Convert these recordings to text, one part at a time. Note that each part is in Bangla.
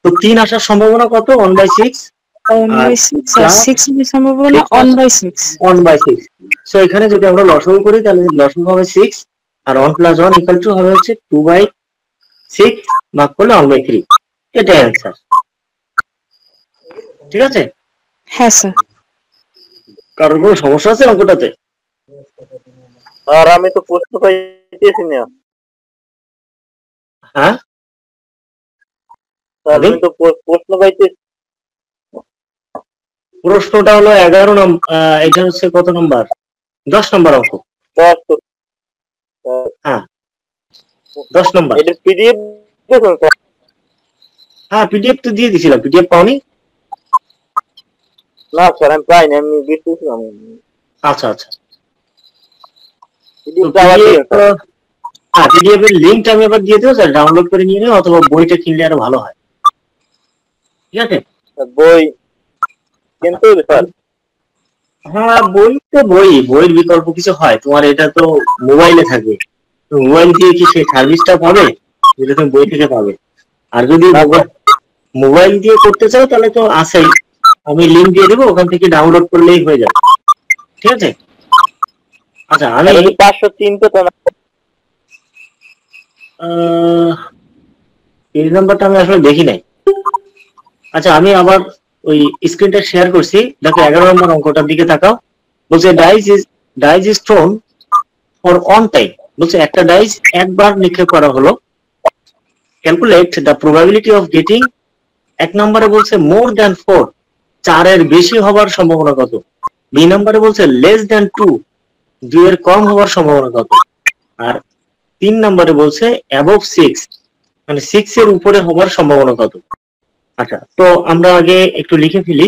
তো 3 আসার সম্ভাবনা কত? 1/6 1/6 আর 6 এর সম্ভাবনা 1/6 1/6। সো এখানে যদি আমরা লসাগু করি তাহলে লসাগু হবে 6 আর 1 + 1 = হবে হচ্ছে 2/6 ভাগ করলে 1/3। এটাই অ্যান্সার। ঠিক আছে? হ্যাঁ স্যার। কারোর কোনো সমস্যা আছে অঙ্কটাতে? আর আমি তো প্রশ্ন পাইতেছি না। হ্যাঁ, আমি তো প্রশ্ন পাইতেছি। প্রশ্নটা হলো 11 নম্বর। এটা হচ্ছে কত নম্বর? 10 নম্বর অঙ্ক। হ্যাঁ, 10 নম্বর। এটা পিডিএফ দেখুন স্যার। হ্যাঁ, পিডিএফ তো দিয়ে দিছিলাম। পিডিএফ পাওনি? না স্যার আমি পাইনি, আমি দেখতেছিলাম। আচ্ছা আচ্ছা, পিডিএফ পিডিএফ এর লিঙ্কটা আমি আবার দিয়ে দেবো স্যার, ডাউনলোড করে নিয়ে নেবে অথবা বইটা কিনলে আরো ভালো হয়। ঠিক আছে? বই কিন্তু স্যার, হ্যাঁ, বই তো বইয়ের বিকল্প কিছু হয়? তোমার এটা তো মোবাইলে থাকবে, মোবাইল দিয়ে কি সেই সার্ভিসটা পাবে যেটা তুমি বই থেকে পাবে? আর যদি মোবাইল দিয়ে করতে চাও তাহলে তো আছেই, আমি লিঙ্ক দিয়ে দেবো, ওখান থেকে ডাউনলোড করলেই হয়ে যাবে। ঠিক আছে? আচ্ছা, আমি 503 তো না, পেজ নাম্বারটা আমি আসলে দেখি নাই। আচ্ছা, আমি আবার ওই স্ক্রিনটা শেয়ার করছি, দেখো 11 নম্বর অঙ্কটার দিকে তাকাও। বলছে dice is thrown for on time. বলছে একটা ডাইস একবার নিক্ষেপ করা হলো, calculate the probability of getting. এক নম্বরে বলছে মোর দ্যান 4, 4 এর বেশি হবার সম্ভাবনা কত? বি নম্বরে বলছে লেস দ্যান 2, 2 এর কম হবার সম্ভাবনা কত? আর 3 নম্বরে বলছে অ্যাবভ 6, মানে 6 এর উপরে হবার সম্ভাবনা কত? আচ্ছা, তো আমরা আগে একটু লিখে ফেলি।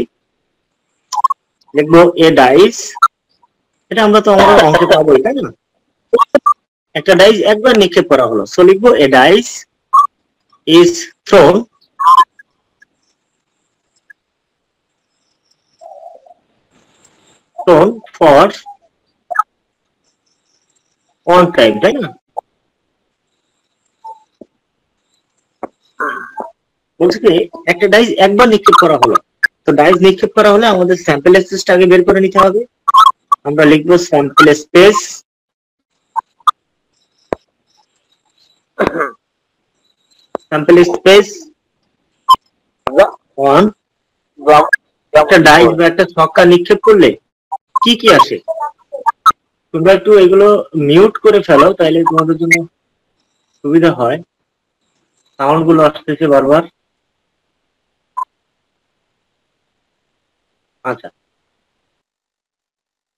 লিখবো এ ডাইস, এটা আমরা তো আমাদের অঙ্কে পাবো, তাই না? একটা ডাইস একবার নিক্ষেপ করা হলো, সো লিখবো a dice is thrown for on time, তাই না? বলছে কি একটা ডাইস একবার নিক্ষেপ করা হলো, তো ডাইস নিক্ষেপ করা হলে আমাদের স্যাম্পল স্পেসটা আগে বের করে নিতে হবে। আমরা লিখবো স্যাম্পল স্পেস অন। একটা ডাইস বা একটা ছক্কা নিক্ষেপ করলে কি কি আসে? তোমরা একটু এগুলো মিউট করে ফেলো, তাইলে তোমাদের জন্য সুবিধা হয়। সাউন্ড গুলো আসতেছে বারবার। আচ্ছা,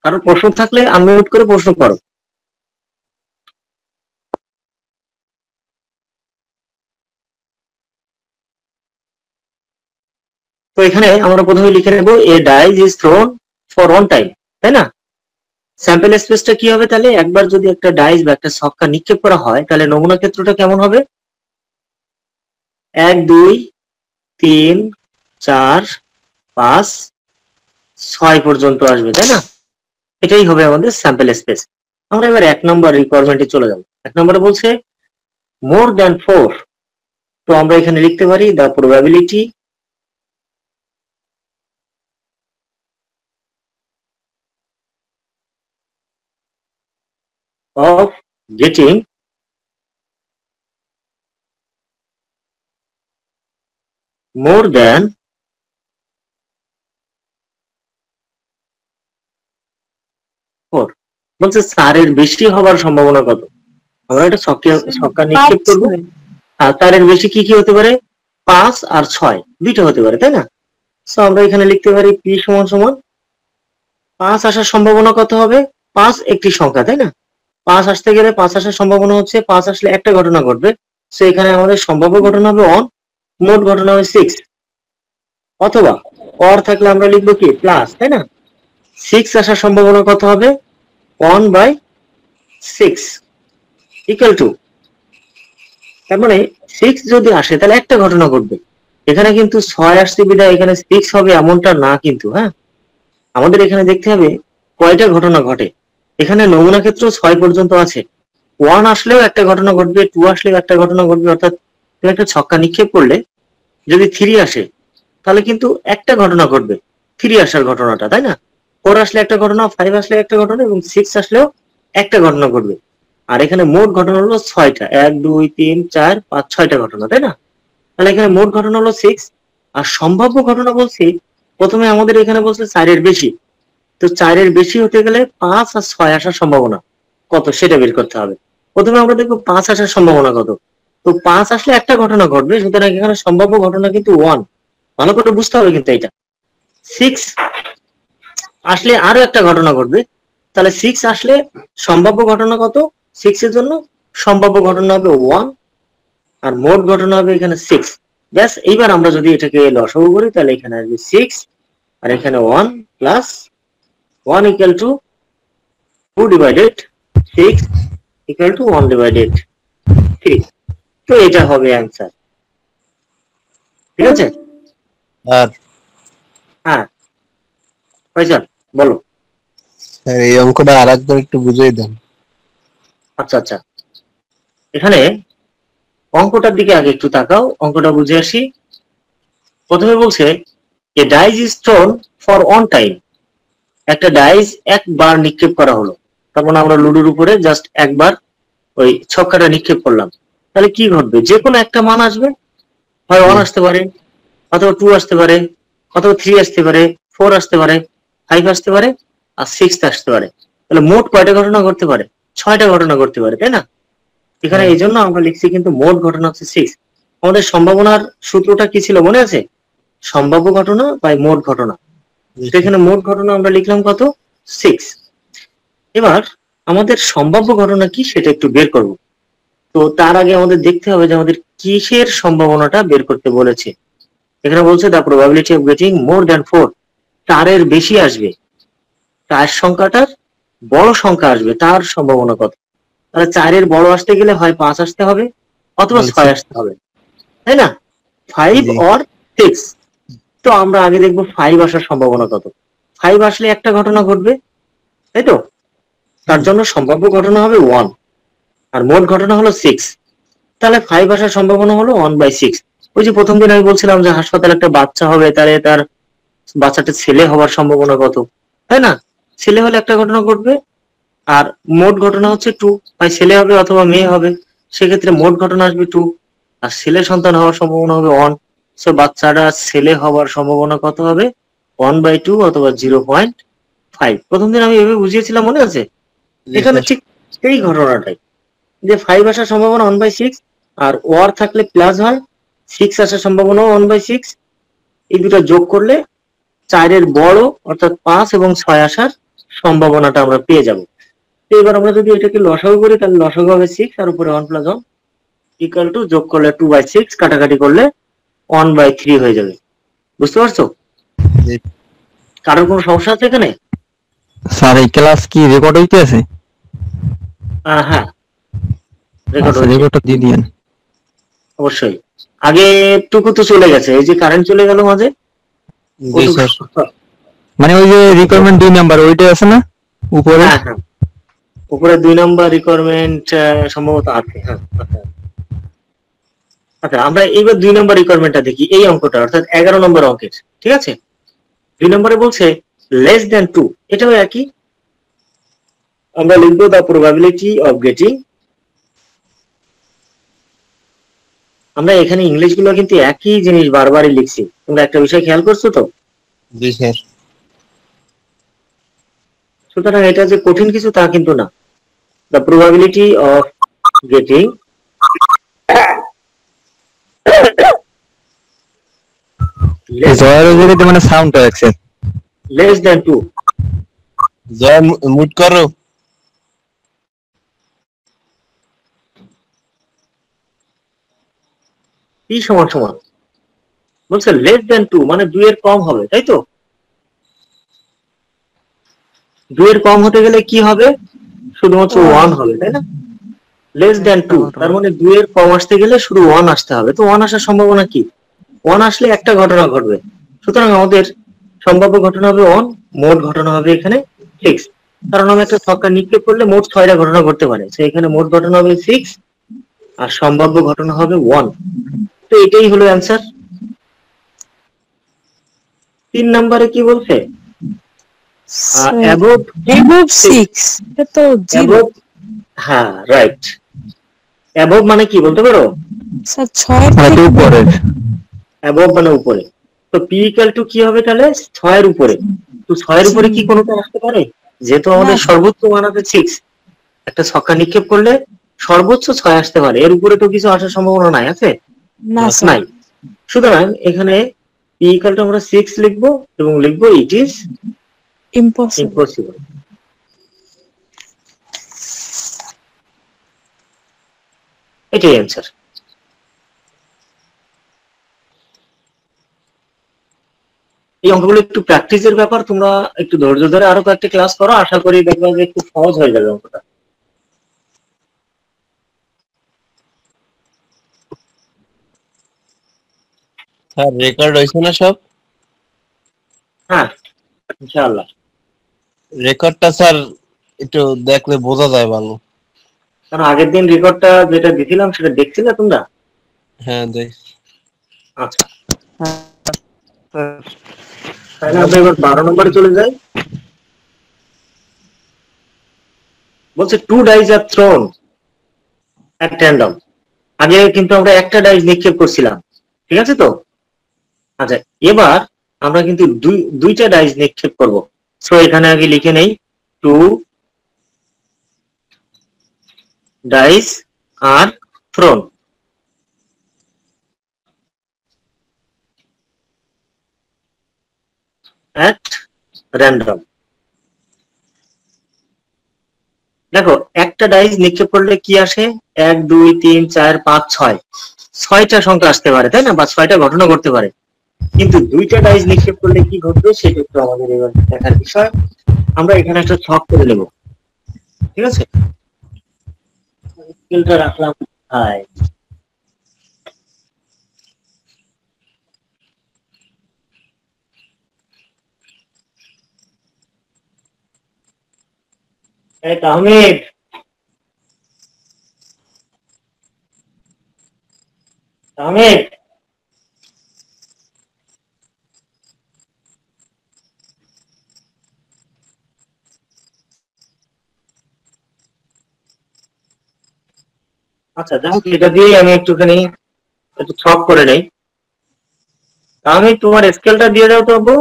কারো প্রশ্ন থাকলে আনমিউট করে প্রশ্ন করো। তো এখানে আমরা প্রথমে লিখে নেব a dice is thrown for on time, তাই না? স্যাম্পল স্পেসটা কি হবে তাহলে? একবার যদি একটা ডাইস বা একটা ছক্কা নিক্ষেপ করা হয় তাহলে নমুনা ক্ষেত্রটা কেমন হবে? 1 2 3 4 5 6 পর্যন্ত আসবে, তাই না? এটাই হবে আমাদের স্যাম্পল স্পেস। আমরা এবার 1 নম্বর রিকোয়ারমেন্টে চলে যাব। 1 নম্বরে বলছে মোর দ্যান 4, তো আমরা এখানে লিখতে পারি the probability of getting more than 4। বলছে 4 এর বেশি হবার সম্ভাবনা কত? আমরা এটা ছক্কা নিক্ষেপ করবো, আর 4 এর বেশি কি কি হতে পারে? 5 আর 6 দুইটা হতে পারে, তাই না? সো আমরা এখানে লিখতে পারি p সমান সমান 5 আসার সম্ভাবনা কত হবে? 5 একটি সংখ্যা, তাই না? 5 আসতে গেলে 5 আসার সম্ভাবনা হচ্ছে 5 আসলে একটা ঘটনা ঘটবে, সো এখানে আমাদের সম্ভাব্য ঘটনা হবে 1, মোট ঘটনা হবে 6। অথবা অর থাকলে আমরা লিখবো কি প্লাস, তাই না? 6 আসার সম্ভাবনা কত হবে? 1/6 ইকুয়াল টু, তার মানে 6 যদি আসে তাহলে একটা ঘটনা ঘটবে। এখানে কিন্তু 6 আসছে বিধায় এখানে 6 হবে এমনটা না কিন্তু, হ্যাঁ, আমাদের এখানে দেখতে হবে কয়টা ঘটনা ঘটে। এখানে নমুনা ক্ষেত্র 6 পর্যন্ত আছে, 1 আসলেও একটা ঘটনা ঘটবে, 2 আসলেও একটা ঘটনা ঘটবে। অর্থাৎ তুমি একটা ছক্কা নিক্ষেপ করলে যদি 3 আসে তাহলে কিন্তু একটা ঘটনা ঘটবে, 3 আসার ঘটনাটা, তাই না? 4 আসলে একটা ঘটনা, 5 আসলে একটা ঘটনা এবং 6 আসলেও একটা ঘটনা ঘটবে। আর এখানে মোট ঘটনা হলো 6টা, 1 2 3 4 5 6টা ঘটনা, তাই না? তাহলে এখানে মোট ঘটনা হলো 6। আর সম্ভাব্য ঘটনা বলছি, প্রথমে আমাদের এখানে বলছে 4 এর বেশি। তো 4 এর বেশি হতে গেলে 5 আর 6 আসার সম্ভাবনা কত সেটা বের করতে হবে। প্রথমে আমরা দেখবো 5 আসার সম্ভাবনা কত। তো 5 আসলে একটা ঘটনা ঘটবে, সুতরাং এখানে সম্ভাব্য ঘটনা কিন্তু 1। ভালো করে বুঝতে হবে কিন্তু এটা। 6 আসলে আরো একটা ঘটনা ঘটবে, তাহলে 6 আসলে সম্ভাব্য ঘটনা কত? 6 এর জন্য সম্ভাব্য ঘটনা হবে 1 আর মোট ঘটনা হবে এখানে 6। ব্যাস, এইবার আমরা যদি এটাকে লসাগু করি তাহলে এখানে আসবে 6 আর এখানে 1 plus 1 equal to 2 divided 6 equal to 1 divided 3। তো এটা হবে অ্যান্সার। ঠিক আছে? আর হ্যাঁ ফয়সাল বলো। স্যার এই অঙ্কটা আরেকবার একটু বুঝিয়ে দেন। আচ্ছা আচ্ছা, এখানে অঙ্কটার দিকে আগে একটু তাকাও, অঙ্কটা বুঝে আসি। প্রথমে বলছে a dice is thrown for on time. একটা ডাইস একবার নিক্ষেপ করা হলো, তার মানে আমরা লুডোর উপরে জাস্ট একবার ওই ছক্কাটা নিক্ষেপ করলাম। তাহলে কি ঘটবে? যে কোনো একটা মান আসবে, হয় 1 আসতে পারে, অথবা 2 আসতে পারে, অথবা 3 আসতে পারে, 4 আসতে পারে, 5 আসতে পারে, আর 6 আসতে পারে। তাহলে মোট কয়টা ঘটনা ঘটতে পারে? 6টা ঘটনা ঘটতে পারে, তাই না? এখানে এই জন্য আমরা লিখছি কিন্তু মোট ঘটনা হচ্ছে 6। আমাদের সম্ভাবনার সূত্রটা কি ছিল মনে আছে? সম্ভাব্য ঘটনা বাই মোট ঘটনা। তো এখানে মোট ঘটনা আমরা লিখলাম কত? 6। এবার আমাদের সম্ভাব্য ঘটনা কি সেটা একটু বের করব। তো তার আগে আমাদের দেখতে হবে যে আমাদের কিসের সম্ভাবনাটা বের করতে বলেছে। এখানে বলছে the probability of getting more than 4। 4 এর বেশি আসবে, তার সংখ্যাটার বড় সংখ্যা আসবে, তার সম্ভাবনা কত? তাহলে 4 এর বড় আসতে গেলে হয় 5 আসতে হবে অথবা 6 আসতে হবে, তাই না? 5 অর 6। তো আমরা আগে দেখবো 5 আসার সম্ভাবনা কত। 5 আসলে একটা ঘটনা ঘটবে, তাই তো? তার জন্য সম্ভাব্য ঘটনা হবে 1 আর মোট ঘটনা হলো 6। তাহলে 5 আসার সম্ভাবনা হলো 1/6। ওই যে প্রথম দিন আমি বলছিলাম যে হাসপাতালে একটা বাচ্চা হবে, তাহলে তার বাচ্চাটা ছেলে হওয়ার সম্ভাবনা কত, তাই না? ছেলে হলে একটা ঘটনা ঘটবে আর মোট ঘটনা হচ্ছে 2, হয় ছেলে হবে অথবা মেয়ে হবে, সেক্ষেত্রে মোট ঘটনা আসবে 2 আর ছেলে সন্তান হওয়ার সম্ভাবনা হবে 1। সো বাচ্চাটা ছেলে হওয়ার সম্ভাবনা কত হবে? 1/2 অথবা 0.5। প্রথম দিন আমি এভাবে বুঝিয়েছিলাম মনে আছে? এখানে ঠিক এই ঘটনাটাই, যে 5 আসার সম্ভাবনা 1/6 আর ওয়ার থাকলে প্লাস হয়, 6 আসার সম্ভাবনা 1/6। এই দুটো যোগ করলে 4 এর বড় অর্থাৎ 5 এবং 6 আসার সম্ভাবনাটা আমরা পেয়ে যাব। তো এবার আমরা যদি এটাকে লসাগু করি তাহলে লসাগু হবে 6 আর উপরে 1 + 1 ইকুয়াল টু, যোগ করলে 2/6, কাটাকাটি করলে 1/3 হয়ে যাবে। বুঝতে পারছো? কারোর কোনো সমস্যা আছে এখানে? স্যার এই ক্লাস কি রেকর্ড হইতে আছে? হ্যাঁ রেকর্ড আচ্ছা, রেকর্ডটা দিয়ে দিয়েন। অবশ্যই। আগে টুকু তো চলে গেছে, এই যে কারেন্ট চলে গেল মাঝে, জি স্যার। মানে ওই যে রিকোয়ারমেন্ট 2 নাম্বার ওইটা আছে না উপরে? হ্যাঁ হ্যাঁ, উপরে 2 নম্বর রিকোয়ারমেন্ট সম্ভবত আছে। হ্যাঁ আচ্ছা, আমরা এইবার 2 নম্বর রিকোয়ারমেন্টটা দেখি, এই অঙ্কটা অর্থাৎ 11 নম্বর অঙ্কের। ঠিক আছে, 2 নম্বরে বলছে লেস দ্যান 2। এটাও একই, আমরা লিখবো দ্য প্রবাবিলিটি অফ গেটিং। আমরা এখানে ইংলিশ গুলো কিন্তু একই জিনিস বারবারই লিখছি, তোমরা একটা বিষয় খেয়াল করছো তো? জি স্যার। সুতরাং এটা যে কঠিন কিছু তা কিন্তু না। দ্য প্রবাবিলিটি অফ গেটিং জয়ের ওই মানে সাউন্ডটা আছে লেস দ্যান 2। জয় মুট করো। কি সমান সমান বলছে লেস দ্যান 2 মানে 2 এর কম হবে, তাই তো? 2 এর কম হতে গেলে কি হবে? শুধুমাত্র 1 হবে, তাই না? লেস দ্যান 2 তার মানে 2 এর কম আসতে গেলে শুধু 1 আসতে হবে। তো 1 আসার সম্ভাবনা কি? 1 আসলে একটা ঘটনা ঘটবে, সুতরাং আমাদের সম্ভাব্য ঘটনা হবে 1, মোট ঘটনা হবে এখানে 6। কারণ আমি একটা ছক্কা নিক্ষেপ করলে মোট 6টা ঘটনা ঘটতে পারে, তো এখানে মোট ঘটনা হবে 6 আর সম্ভাব্য ঘটনা হবে 1। তো এটাই হলো অ্যান্সার। 3 নম্বরে কি বলছে? স্যার অ্যাবোভ above 6 এটা তো 0 অ্যাবোভ, হ্যাঁ রাইট। অ্যাবোভ মানে কি বলতে পারো? স্যার 6 এর মানে থেকে উপরের। অ্যাবোভ মানে উপরে। তো পি ইকুয়াল টু কি হবে তাহলে? 6 এর উপরে। তো 6 এর উপরে কি কোনোটা আসতে পারে? যেহেতু আমাদের না। সর্বোচ্চ মান আছে 6, একটা ছক্কা নিক্ষেপ করলে সর্বোচ্চ 6 আসতে পারে, এর উপরে তো কিছু আসার সম্ভাবনা নাই, আছে? না স্যার নাই। সুতরাং এখানে পি ইকুয়াল টু আমরা 6 লিখবো এবং লিখবো ইট ইজ ইম্পসিবল। ইম্পসিবল। এটাই অ্যান্সার। এই অঙ্কগুলো একটু প্র্যাকটিসের ব্যাপার, তোমরা একটু ধৈর্য ধরে আরো কয়েকটা ক্লাস করো, আশা করি দেখবে যে একটু সহজ হয়ে যাবে অঙ্কটা। স্যার রেকর্ড হয়েছে না সব? হ্যাঁ ইনশাআল্লাহ। রেকর্ডটা স্যার একটু দেখলে বোঝা যায় ভালো। কারণ আগের দিন রেকর্ডটা যেটা দিছিলাম সেটা দেখছিলে তোমরা? হ্যাঁ দেখ। আচ্ছা, তাহলে আমরা এবার 12 নম্বরে চলে যাই। বলছে two dice are thrown at random. আগে কিন্তু আমরা একটা ডাইস নিক্ষেপ করছিলাম, ঠিক আছে তো? আচ্ছা, এবার আমরা কিন্তু দুইটা ডাইস নিক্ষেপ করব। সো এখানে আগে লিখে নেই two dice are thrown at random. দেখো একটা ডাইস নিক্ষেপ করলে কি আসে? 1 2 3 4 5 6, 6টা সংখ্যা আসতে পারে, তাই না? বা 6টা ঘটনা ঘটতে পারে। কিন্তু দুইটা ডাইস নিক্ষেপ করলে কি ঘটবে সেটা একটু আমাদের এবার দেখার বিষয়। আমরা এখানে একটা ছক করে নেব, ঠিক আছে? স্কেলটা রাখলাম কোথায়? এই তাহমিদ, তাহমিদ, আচ্ছা যাই হোক, এটা দিয়ে আমি একটুখানি একটু ছক করে নেই। তাহমিদ, তোমার স্কেলটা দিয়ে দাও তো আব্বু।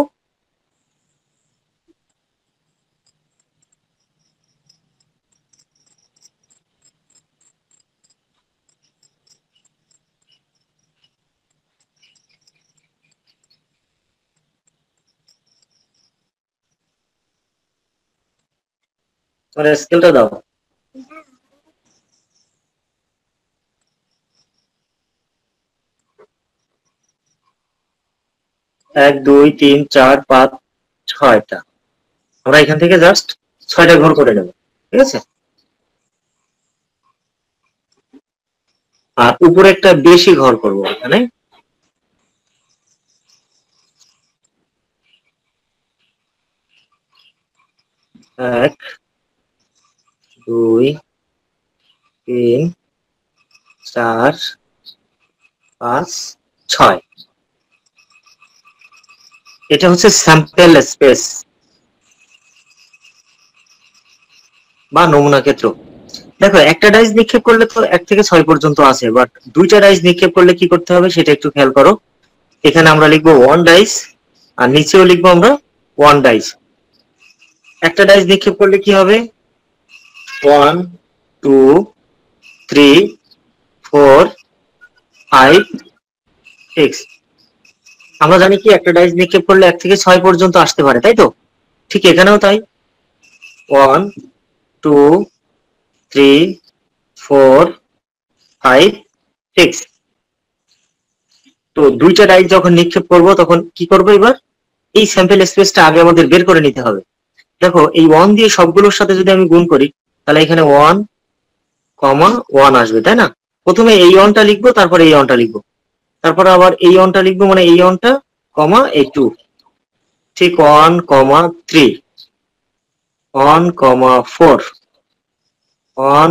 তোমার স্কেলটা দাও। 1 2 3 4 5 6টা। আমরা এখান থেকে জাস্ট 6টা ঘর করে নেব, ঠিক আছে? আর উপরে একটা বেশি ঘর করব এখানে। 1 2 3 4 5 6। এটা হচ্ছে স্যাম্পল স্পেস বা নমুনা ক্ষেত্র। দেখো একটা ডাইস নিক্ষেপ করলে তো 1 থেকে 6 পর্যন্ত আছে, বাট দুইটা ডাইস নিক্ষেপ করলে কি করতে হবে সেটা একটু খেয়াল করো। এখানে আমরা লিখবো 1 ডাইস আর নিচেও লিখবো আমরা 1 ডাইস। একটা ডাইস নিক্ষেপ করলে কি হবে? 1 2 3 4 5 6। আমরা জানি কি একটা ডাইস নিক্ষেপ করলে 1 থেকে 6 পর্যন্ত আসতে পারে, তাই তো? ঠিক এখানেও তাই। 1 2 3 4 5 6। তো দুইটা ডাইস যখন নিক্ষেপ করব তখন কি করব? এবার এই স্যাম্পল স্পেসটা আগে আমাদের বের করে নিতে হবে। দেখো এই 1 দিয়ে সবগুলোর সাথে যদি আমি গুণ করি তাহলে এখানে 1 1 আসবে, তাই না? প্রথমে এই 1টা লিখবো, তারপরে এই 1টা লিখবো, তারপরে আবার এই 1টা লিখবো, মানে এই 1টা এই 2। ঠিক 1 3 1 4 1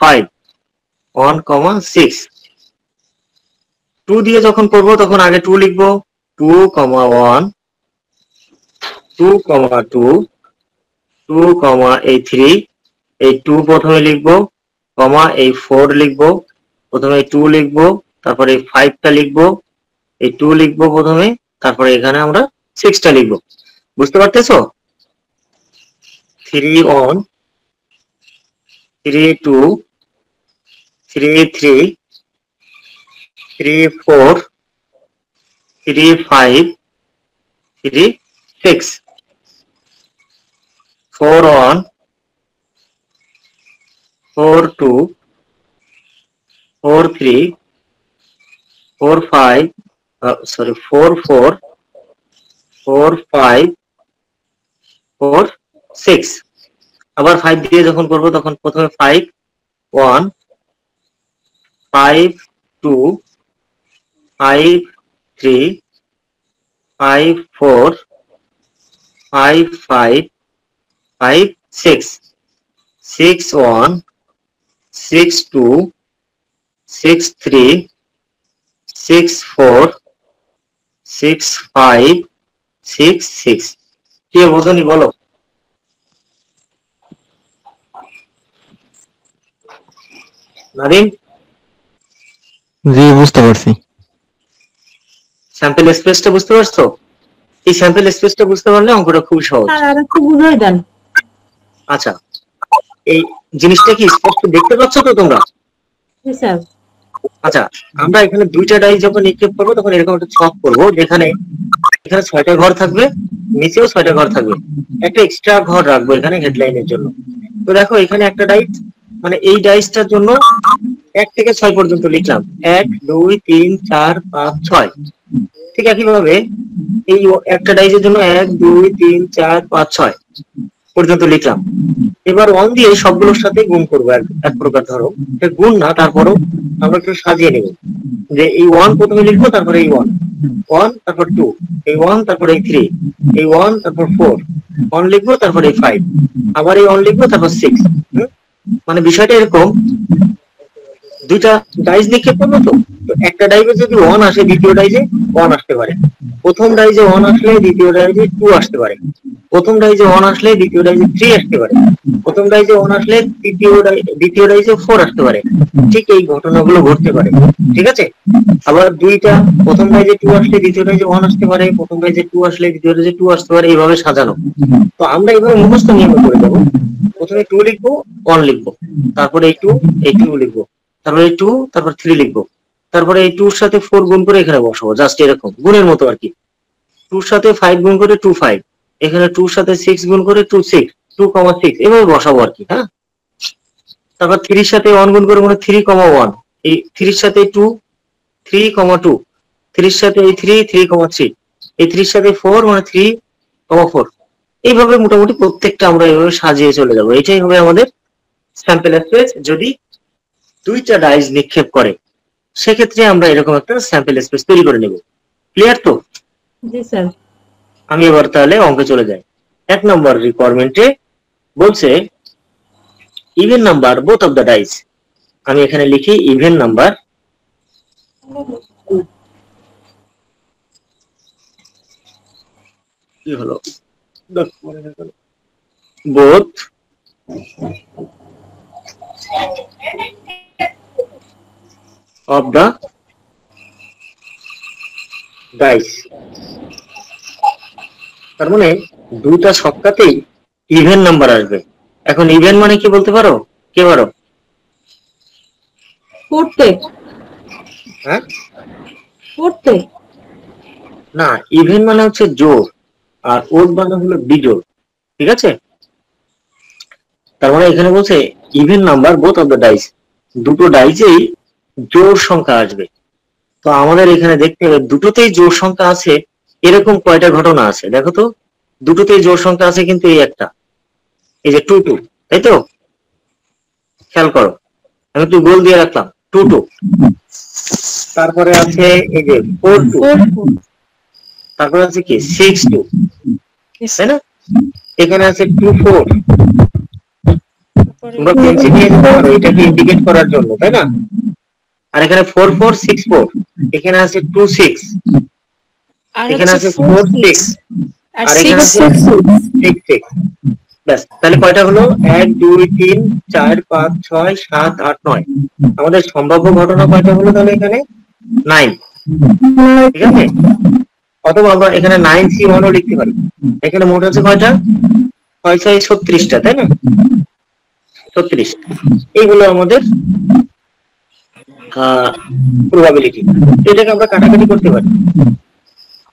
5 1 6। 2 দিয়ে যখন করবো তখন আগে 2 লিখবো, 2 1 2, 2, 2, এই 3, এই 2 প্রথমে লিখবো, কমা এই 4 লিখবো, প্রথমে এই 2 লিখবো, তারপরে এই 5টা লিখবো, এই 2 লিখবো প্রথমে, তারপরে এখানে আমরা 6টা লিখবো। বুঝতে পারতেছো? 3 1, 3 2, 3 3, 3 4, 3 5, 3 6, 4 1, 4 2, 4 3, 4 5, 4 4, 4 5, 4 6। আবার 5 দিয়ে যখন করবো তখন প্রথমে 5 1, 5 2, 5 3, 5 4, 5 5, 5 6, 6 1, 6 2, 6 3, 6 4, 6 5, 6 6। কি বোঝনি বলো? নাদিম, জি বুঝতে পারছি। স্যাম্পল স্পেসটা বুঝতে পারছো? এই স্যাম্পল স্পেসটা বুঝতে পারলে অঙ্কটা খুব সহজ। আর একটু বুঝাই দেন। আচ্ছা, এই জিনিসটা কি স্পষ্ট দেখতে পাচ্ছ তো তোমরা? জি স্যার। আচ্ছা, আমরা এখানে দুইটা ডাইস যখন নিক্ষেপ করবো তখন এরকম একটা ছক করবো, যেখানে এখানে 6টা ঘর থাকবে, নিচেও 6টা ঘর থাকবে, একটা এক্সট্রা ঘর রাখবো এখানে হেডলাইনের জন্য। তো দেখো এখানে একটা ডাইস, মানে এই ডাইসটার জন্য 1 থেকে 6 পর্যন্ত লিখলাম, 1 2 3 4 5 6। ঠিক একইভাবে এই একটা ডাইসের জন্য 1 2 3 4 5 6 পর্যন্ত লিখলাম। এবার 1 দিয়ে সবগুলোর সাথে গুণ করবো, এক প্রকার ধরো এটা গুণ না, তারপরও আমরা একটু সাজিয়ে নেব, যে এই 1 প্রথমে লিখবো, তারপরে এই 1 1, তারপর 2, এই 1, তারপর এই 3, এই 1, তারপর 4, 1 লিখবো, তারপর এই 5, আবার এই 1 লিখবো, তারপর 6। মানে বিষয়টা এরকম, দুইটা ডাইস নিক্ষেপ করবো, তো একটা ডাইসে যদি 1 আসে দ্বিতীয় ডাইসে 1 আসতে পারে, প্রথম ডাইসে 1 আসলে দ্বিতীয় ডাইসে 2 আসতে পারে, প্রথম ডাইসে 1 আসলে দ্বিতীয় ডাইসে 3 আসতে পারে, প্রথম ডাইসে 1 আসলে দ্বিতীয় ডাইসে 4 আসতে পারে। ঠিক এই ঘটনাগুলো ঘটতে পারে। ঠিক আছে? আবার দুইটা, প্রথম ডাইসে 2 আসলে দ্বিতীয় ডাইসে 1 আসতে পারে, প্রথম ডাইসে 2 আসলে দ্বিতীয় ডাইসে 2 আসতে পারে, এইভাবে সাজানো। তো আমরা এইভাবে মুখস্থ নিয়ম করে দেবো। প্রথমে 2 লিখবো, 1 লিখবো, তারপরে এই 2 লিখবো, তারপরে এই 2, তারপর 3 লিখবো, তারপরে এই 2 এর সাথে 4 গুণ করে এখানে বসাবো, জাস্ট এরকম গুণের মতো আর কি। 2 এর সাথে 5 গুণ করে 2 5, এখানে 2 এর সাথে 6 গুণ করে 2 6, 2,6 এভাবে বসাবো আর কি। হ্যাঁ, তারপর 3 এর সাথে 1 গুণ করে মানে 3,1, এই 3 এর সাথে 2 3,2, 3 এর সাথে এই 3 3,3, এই 3 এর সাথে 4 মানে 3,4। এইভাবে মোটামুটি প্রত্যেকটা আমরা এইভাবে সাজিয়ে চলে যাবো। এটাই হবে আমাদের স্যাম্পল স্পেস। যদি দুইটা ডাইস নিক্ষেপ করে সেক্ষেত্রে আমরা এরকম একটা স্যাম্পল স্পেস তৈরি করে নেব। ক্লিয়ার তো? জি স্যার। আমি এবার তাহলে অঙ্কে চলে যাই। 1 নম্বর রিকোয়ারমেন্টে বলছে even number both of the dice. আমি এখানে লিখি ইভেন নাম্বার কি হলো, বোথ অফ দ্য ডাইস। তার মানে দুইটা ছক্কাতেই ইভেন নাম্বার আসবে। এখন ইভেন মানে কি বলতে পারো? কে পারো? পড়তে। হ্যাঁ, পড়তে। না, ইভেন মানে হচ্ছে জোড়, আর ওড মানে হলো বিজোড়। ঠিক আছে? তার মানে এখানে বলছে even number both of the dice, দুটো ডাইসেই জোড় সংখ্যা আসবে। তো আমাদের এখানে দেখতে হবে দুটোতেই জোড় সংখ্যা আছে এরকম কয়টা ঘটনা আছে। দেখো তো, দুটোতেই জোড় সংখ্যা আছে কিন্তু এই একটা, এই যে 2 2, তাই তো? খেয়াল করো, আমি একটু গোল দিয়ে রাখলাম 2 2। তারপরে আছে এই যে 4 2, তারপরে আছে কি 6 2, তাই না? এখানে আছে 2 4, তোমরা পেন্সিল নিয়ে যেতে পারো এটাকে ইন্ডিকেট করার জন্য, তাই না? আর এখানে 4 4 6 4, এখানে আছে 2 6, এখানে আছে 4 6, আর আর এখানে 6 আছে 6 ব্যাস। তাহলে কয়টা হলো? 1 2 3 4 5 6 7 8 9। আমাদের সম্ভাব্য ঘটনা কয়টা হলো তাহলে এখানে? 9। ঠিক আছে, অথবা আমরা এখানে 9C1 ও লিখতে পারি। এখানে মোট আছে কয়টা? 6 6 36টা, তাই না? 36। এইগুলো আমাদের প্রবাবিলিটি। এটাকে আমরা কাটাকাটি করতে পারি,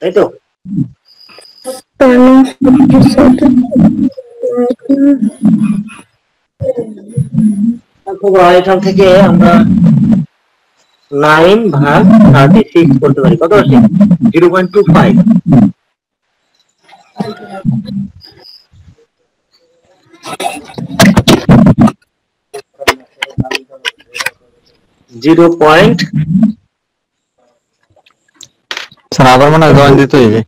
তাই তো? অথবা এখান থেকে আমরা 9 ভাগ 36 করতে পারি। কত আসে? 0.25। 0. স্যার আবার মনে হয় জয়েন দিতে হইবে।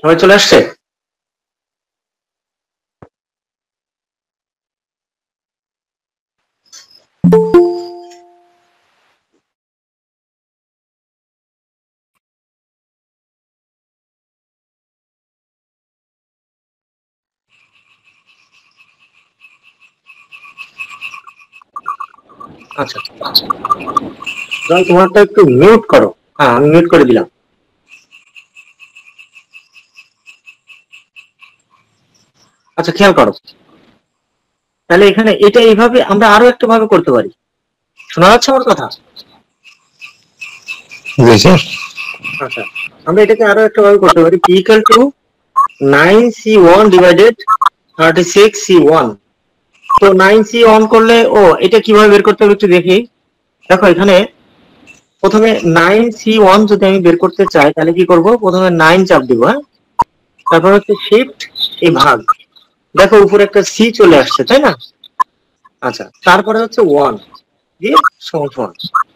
সবাই চলে আসছে? আচ্ছা, তোমারটা একটু মিউট করো। হ্যাঁ, আমি মিউট করে দিলাম। আচ্ছা, খেয়াল করো। তাহলে এখানে এটা এইভাবে আমরা আরো একটা ভাবে করতে পারি। শোনা যাচ্ছে আমার কথা? জি স্যার। আচ্ছা, আমরা এটাকে আরো একটা ভাবে করতে পারি। p equal to 9C1 divided 36C1। তো 9C1 করলে এটা কিভাবে বের করতে হবে একটু দেখি। দেখো এখানে প্রথমে 9C1 যদি আমি বের করতে চাই তাহলে কি করব? প্রথমে 9 চাপ দিব, হ্যাঁ, তারপর হচ্ছে শিফট এই ভাগ। দেখো উপরে একটা সি চলে আসছে, তাই না? আচ্ছা, তারপরে হচ্ছে 1 দিয়ে সমান।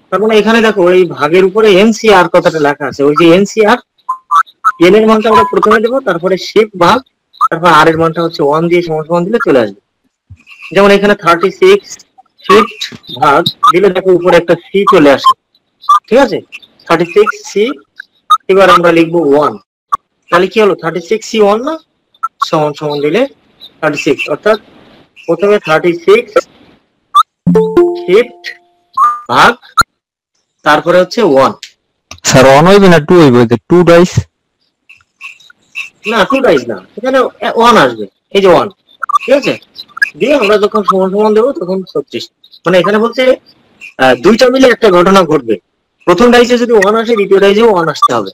তার মানে এখানে দেখো এই ভাগের উপরে এনসিআর কথাটা লেখা আছে। ওই যে এনসিআর, এন এর মানটা আমরা প্রথমে দেবো, তারপরে শিফট ভাগ, তারপর আর এর মানটা হচ্ছে 1 দিয়ে সমান দিলে চলে আসবে। যেমন এখানে 36 শিফট ভাগ দিলে দেখো উপরে একটা সি চলে আসে। ঠিক আছে, 36C। এবার আমরা লিখবো 1। তাহলে কি হলো? 36C1 না? সমান সমান দিলে 36, অর্থাৎ প্রথমে 36 শিফট ভাগ, তারপরে হচ্ছে 1। স্যার 1 হইবে না 2 হইবে? 2 ডাইস। না 2 ডাইস না, এখানে 1 আসবে, এই যে 1, ঠিক আছে। দিয়ে আমরা যখন সমান সমান দেবো তখন 36, মানে এখানে বলছে দুইটা মিলে একটা ঘটনা ঘটবে। প্রথম ডাইসে যদি 1 আসে, দ্বিতীয় ডাইসেও 1 আসতে হবে।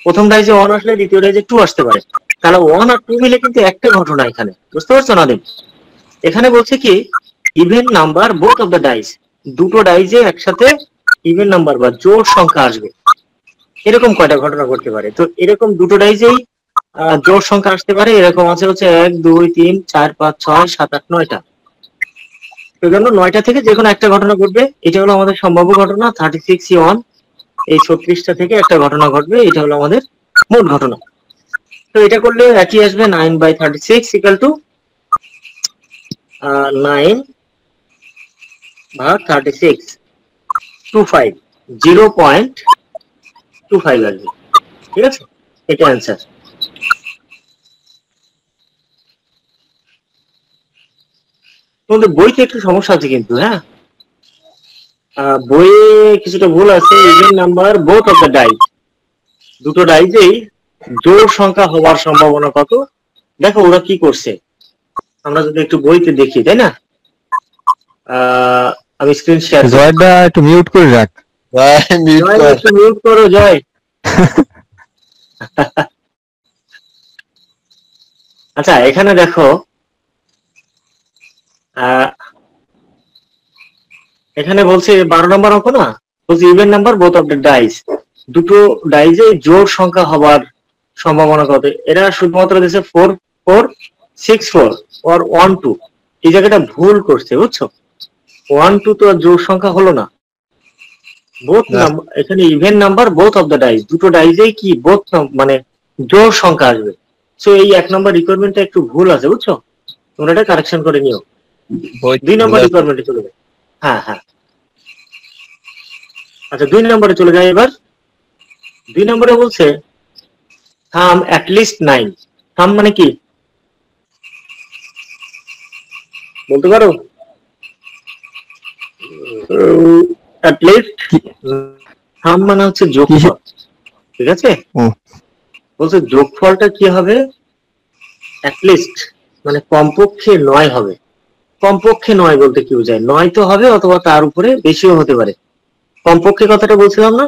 প্রথম ডাইসে 1 আসলে দ্বিতীয় ডাইসে 2 আসতে পারে। তাহলে 1 আর 2 মিলে কিন্তু একটা ঘটনা এখানে, বুঝতে পারছো নাদিম? এখানে বলছে কি even number both of the dice, দুটো ডাইসে একসাথে ইভেন নাম্বার বা জোড় সংখ্যা আসবে। এরকম কয়টা ঘটনা ঘটতে পারে? তো এরকম দুটো ডাইসেই জোড় সংখ্যা আসতে পারে। এরকম আছে হচ্ছে 1 2 3 4 5 6 7 8 9টা। এই জন্য 9টা থেকে যে কোনো একটা ঘটনা ঘটবে। এটা হলো আমাদের সম্ভাব্য ঘটনা 36 এই 36টা থেকে একটা ঘটনা ঘটবে, এটা হলো আমাদের মোট ঘটনা। তো এটা করলে একই আসবে 9/36 ইকুয়াল টু 9 ভাগ 36, 25, 0.25 আসবে, ঠিক আছে। এটা অ্যান্সার। তোমাদের বইতে একটু সমস্যা আছে কিন্তু, হ্যাঁ, বইয়ে কিছুটা ভুল আছে। Even number both of the dice, দুটো ডাইসেই জোড় সংখ্যা হওয়ার সম্ভাবনা কত? দেখো ওরা কি করছে, আমরা যদি একটু বইতে দেখি, তাই না? আমি স্ক্রিন শেয়ার করি। জয়টা একটু মিউট করে রাখ। মিউট জয়, কর। একটু মিউট করো জয়। আচ্ছা এখানে দেখো, এখানে বলছে 12 নম্বর অঙ্ক না, বলছে even number both of the dice, দুটো ডাইসে জোড় সংখ্যা হবার সম্ভাবনা কত? এরা শুধুমাত্র দিয়েছে 4 4 6 4 or 1 2। এই জায়গাটা ভুল করছে, বুঝছো? 1 2 তো আর জোড় সংখ্যা হলো না। বোথ না। নাম্বার, এখানে even number both of the dice, দুটো ডাইসেই কি বোথ মানে জোড় সংখ্যা আসবে। সো এই 1 নম্বর রিকোয়ারমেন্টটা একটু ভুল আছে, বুঝছো? তোমরা এটা কারেকশন করে নিও। বই 2 নম্বর রিকোয়ারমেন্টে চলে যাবে। হ্যাঁ হ্যাঁ, আচ্ছা 2 নম্বরে চলে যায় এবার। 2 নম্বরে বলছে থাম অ্যাট লিস্ট 9। থাম মানে কি বলতে পারো? অ্যাট লিস্ট থাম মানে হচ্ছে যোগফল, ঠিক আছে। ও। বলছে যোগফলটা কি হবে? অ্যাট লিস্ট মানে কমপক্ষে 9 হবে। কমপক্ষে 9 বলতে কি বোঝায়? 9 তো হবে অথবা তার উপরে বেশিও হতে পারে। কমপক্ষে কথাটা বলছিলাম না,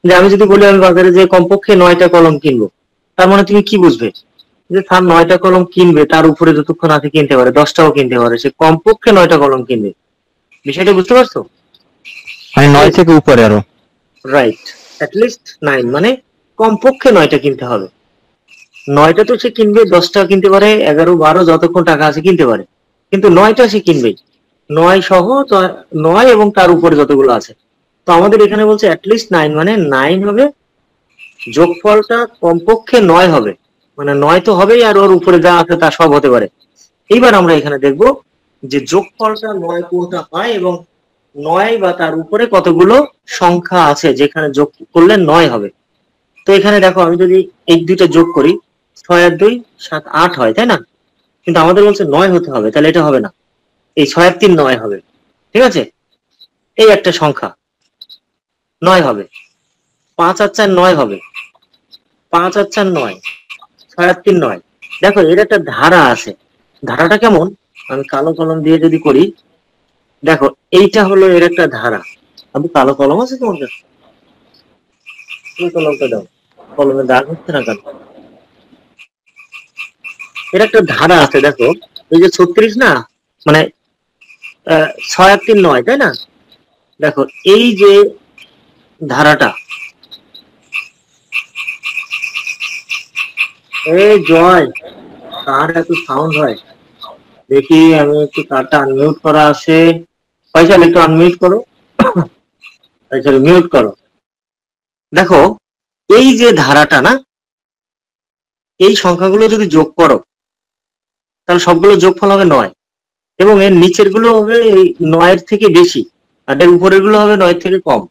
যে আমি যদি বলি আমি বাজারে যে কমপক্ষে 9টা কলম কিনবো, তার মানে তুমি কি বুঝবে? যে তার 9টা কলম কিনবে, তার উপরে যতক্ষণ আছে কিনতে পারে, 10টাও কিনতে পারে, সে কমপক্ষে 9টা কলম কিনবে। বিষয়টা বুঝতে পারছো? মানে 9 থেকে উপরে আরো। রাইট, অ্যাট লিস্ট 9 মানে কমপক্ষে 9টা কিনতে হবে। 9টা তো সে কিনবে, 10টা কিনতে পারে, 11 12 যতক্ষণ টাকা আছে কিনতে পারে, কিন্তু 9টা সে কিনবেই। 9 সহ 9 এবং তার উপরে যতগুলো আছে। তো আমাদের এখানে বলছে অ্যাট লিস্ট 9 মানে 9 হবে, যোগফলটা কমপক্ষে 9 হবে, মানে 9 তো হবেই, আর ওর উপরে যা আছে তা সব হতে পারে। এইবার আমরা এখানে দেখব যে যোগফলটা 9 কোনটা হয় এবং 9 বা তার উপরে কতগুলো সংখ্যা আছে যেখানে যোগ করলে 9 হবে। তো এখানে দেখো, আমি যদি এই দুইটা যোগ করি, 6 আর 2 7 8 হয়, তাই না? কিন্তু আমাদের বলছে 9 হতে হবে, তাহলে এটা হবে না। এই 6 আর 3 9 হবে, ঠিক আছে। এই একটা সংখ্যা 9 হবে। 5 আর 4 9 হবে, 5 আর 4 9, 6 আর 3 9। দেখো এর একটা ধারা আছে। ধারাটা কেমন? আমি কালো কলম দিয়ে যদি করি, দেখো এইটা হলো এর একটা ধারা। আমি কালো কলম আছে তোমার কাছে? তুমি কলমটা দাও, কলমে দাগ হচ্ছে না কেন? এর একটা ধারা আছে, দেখো এই যে 36 না, মানে 6 আর 3 9, তাই না? দেখো এই যে ধারাটা, এই জয়, কার এত সাউন্ড হয়? দেখি আমি একটু কারটা আনমিউট করা আছে। ফয়সাল একটু আনমিউট করো, ফয়সাল মিউট করো। দেখো এই যে ধারাটা না, এই সংখ্যাগুলো যদি যোগ করো তাহলে সবগুলো যোগফল হবে 9, এবং এর নিচের গুলো হবে 9 থেকে বেশি, আর এর উপরের গুলো হবে 9 থেকে কম।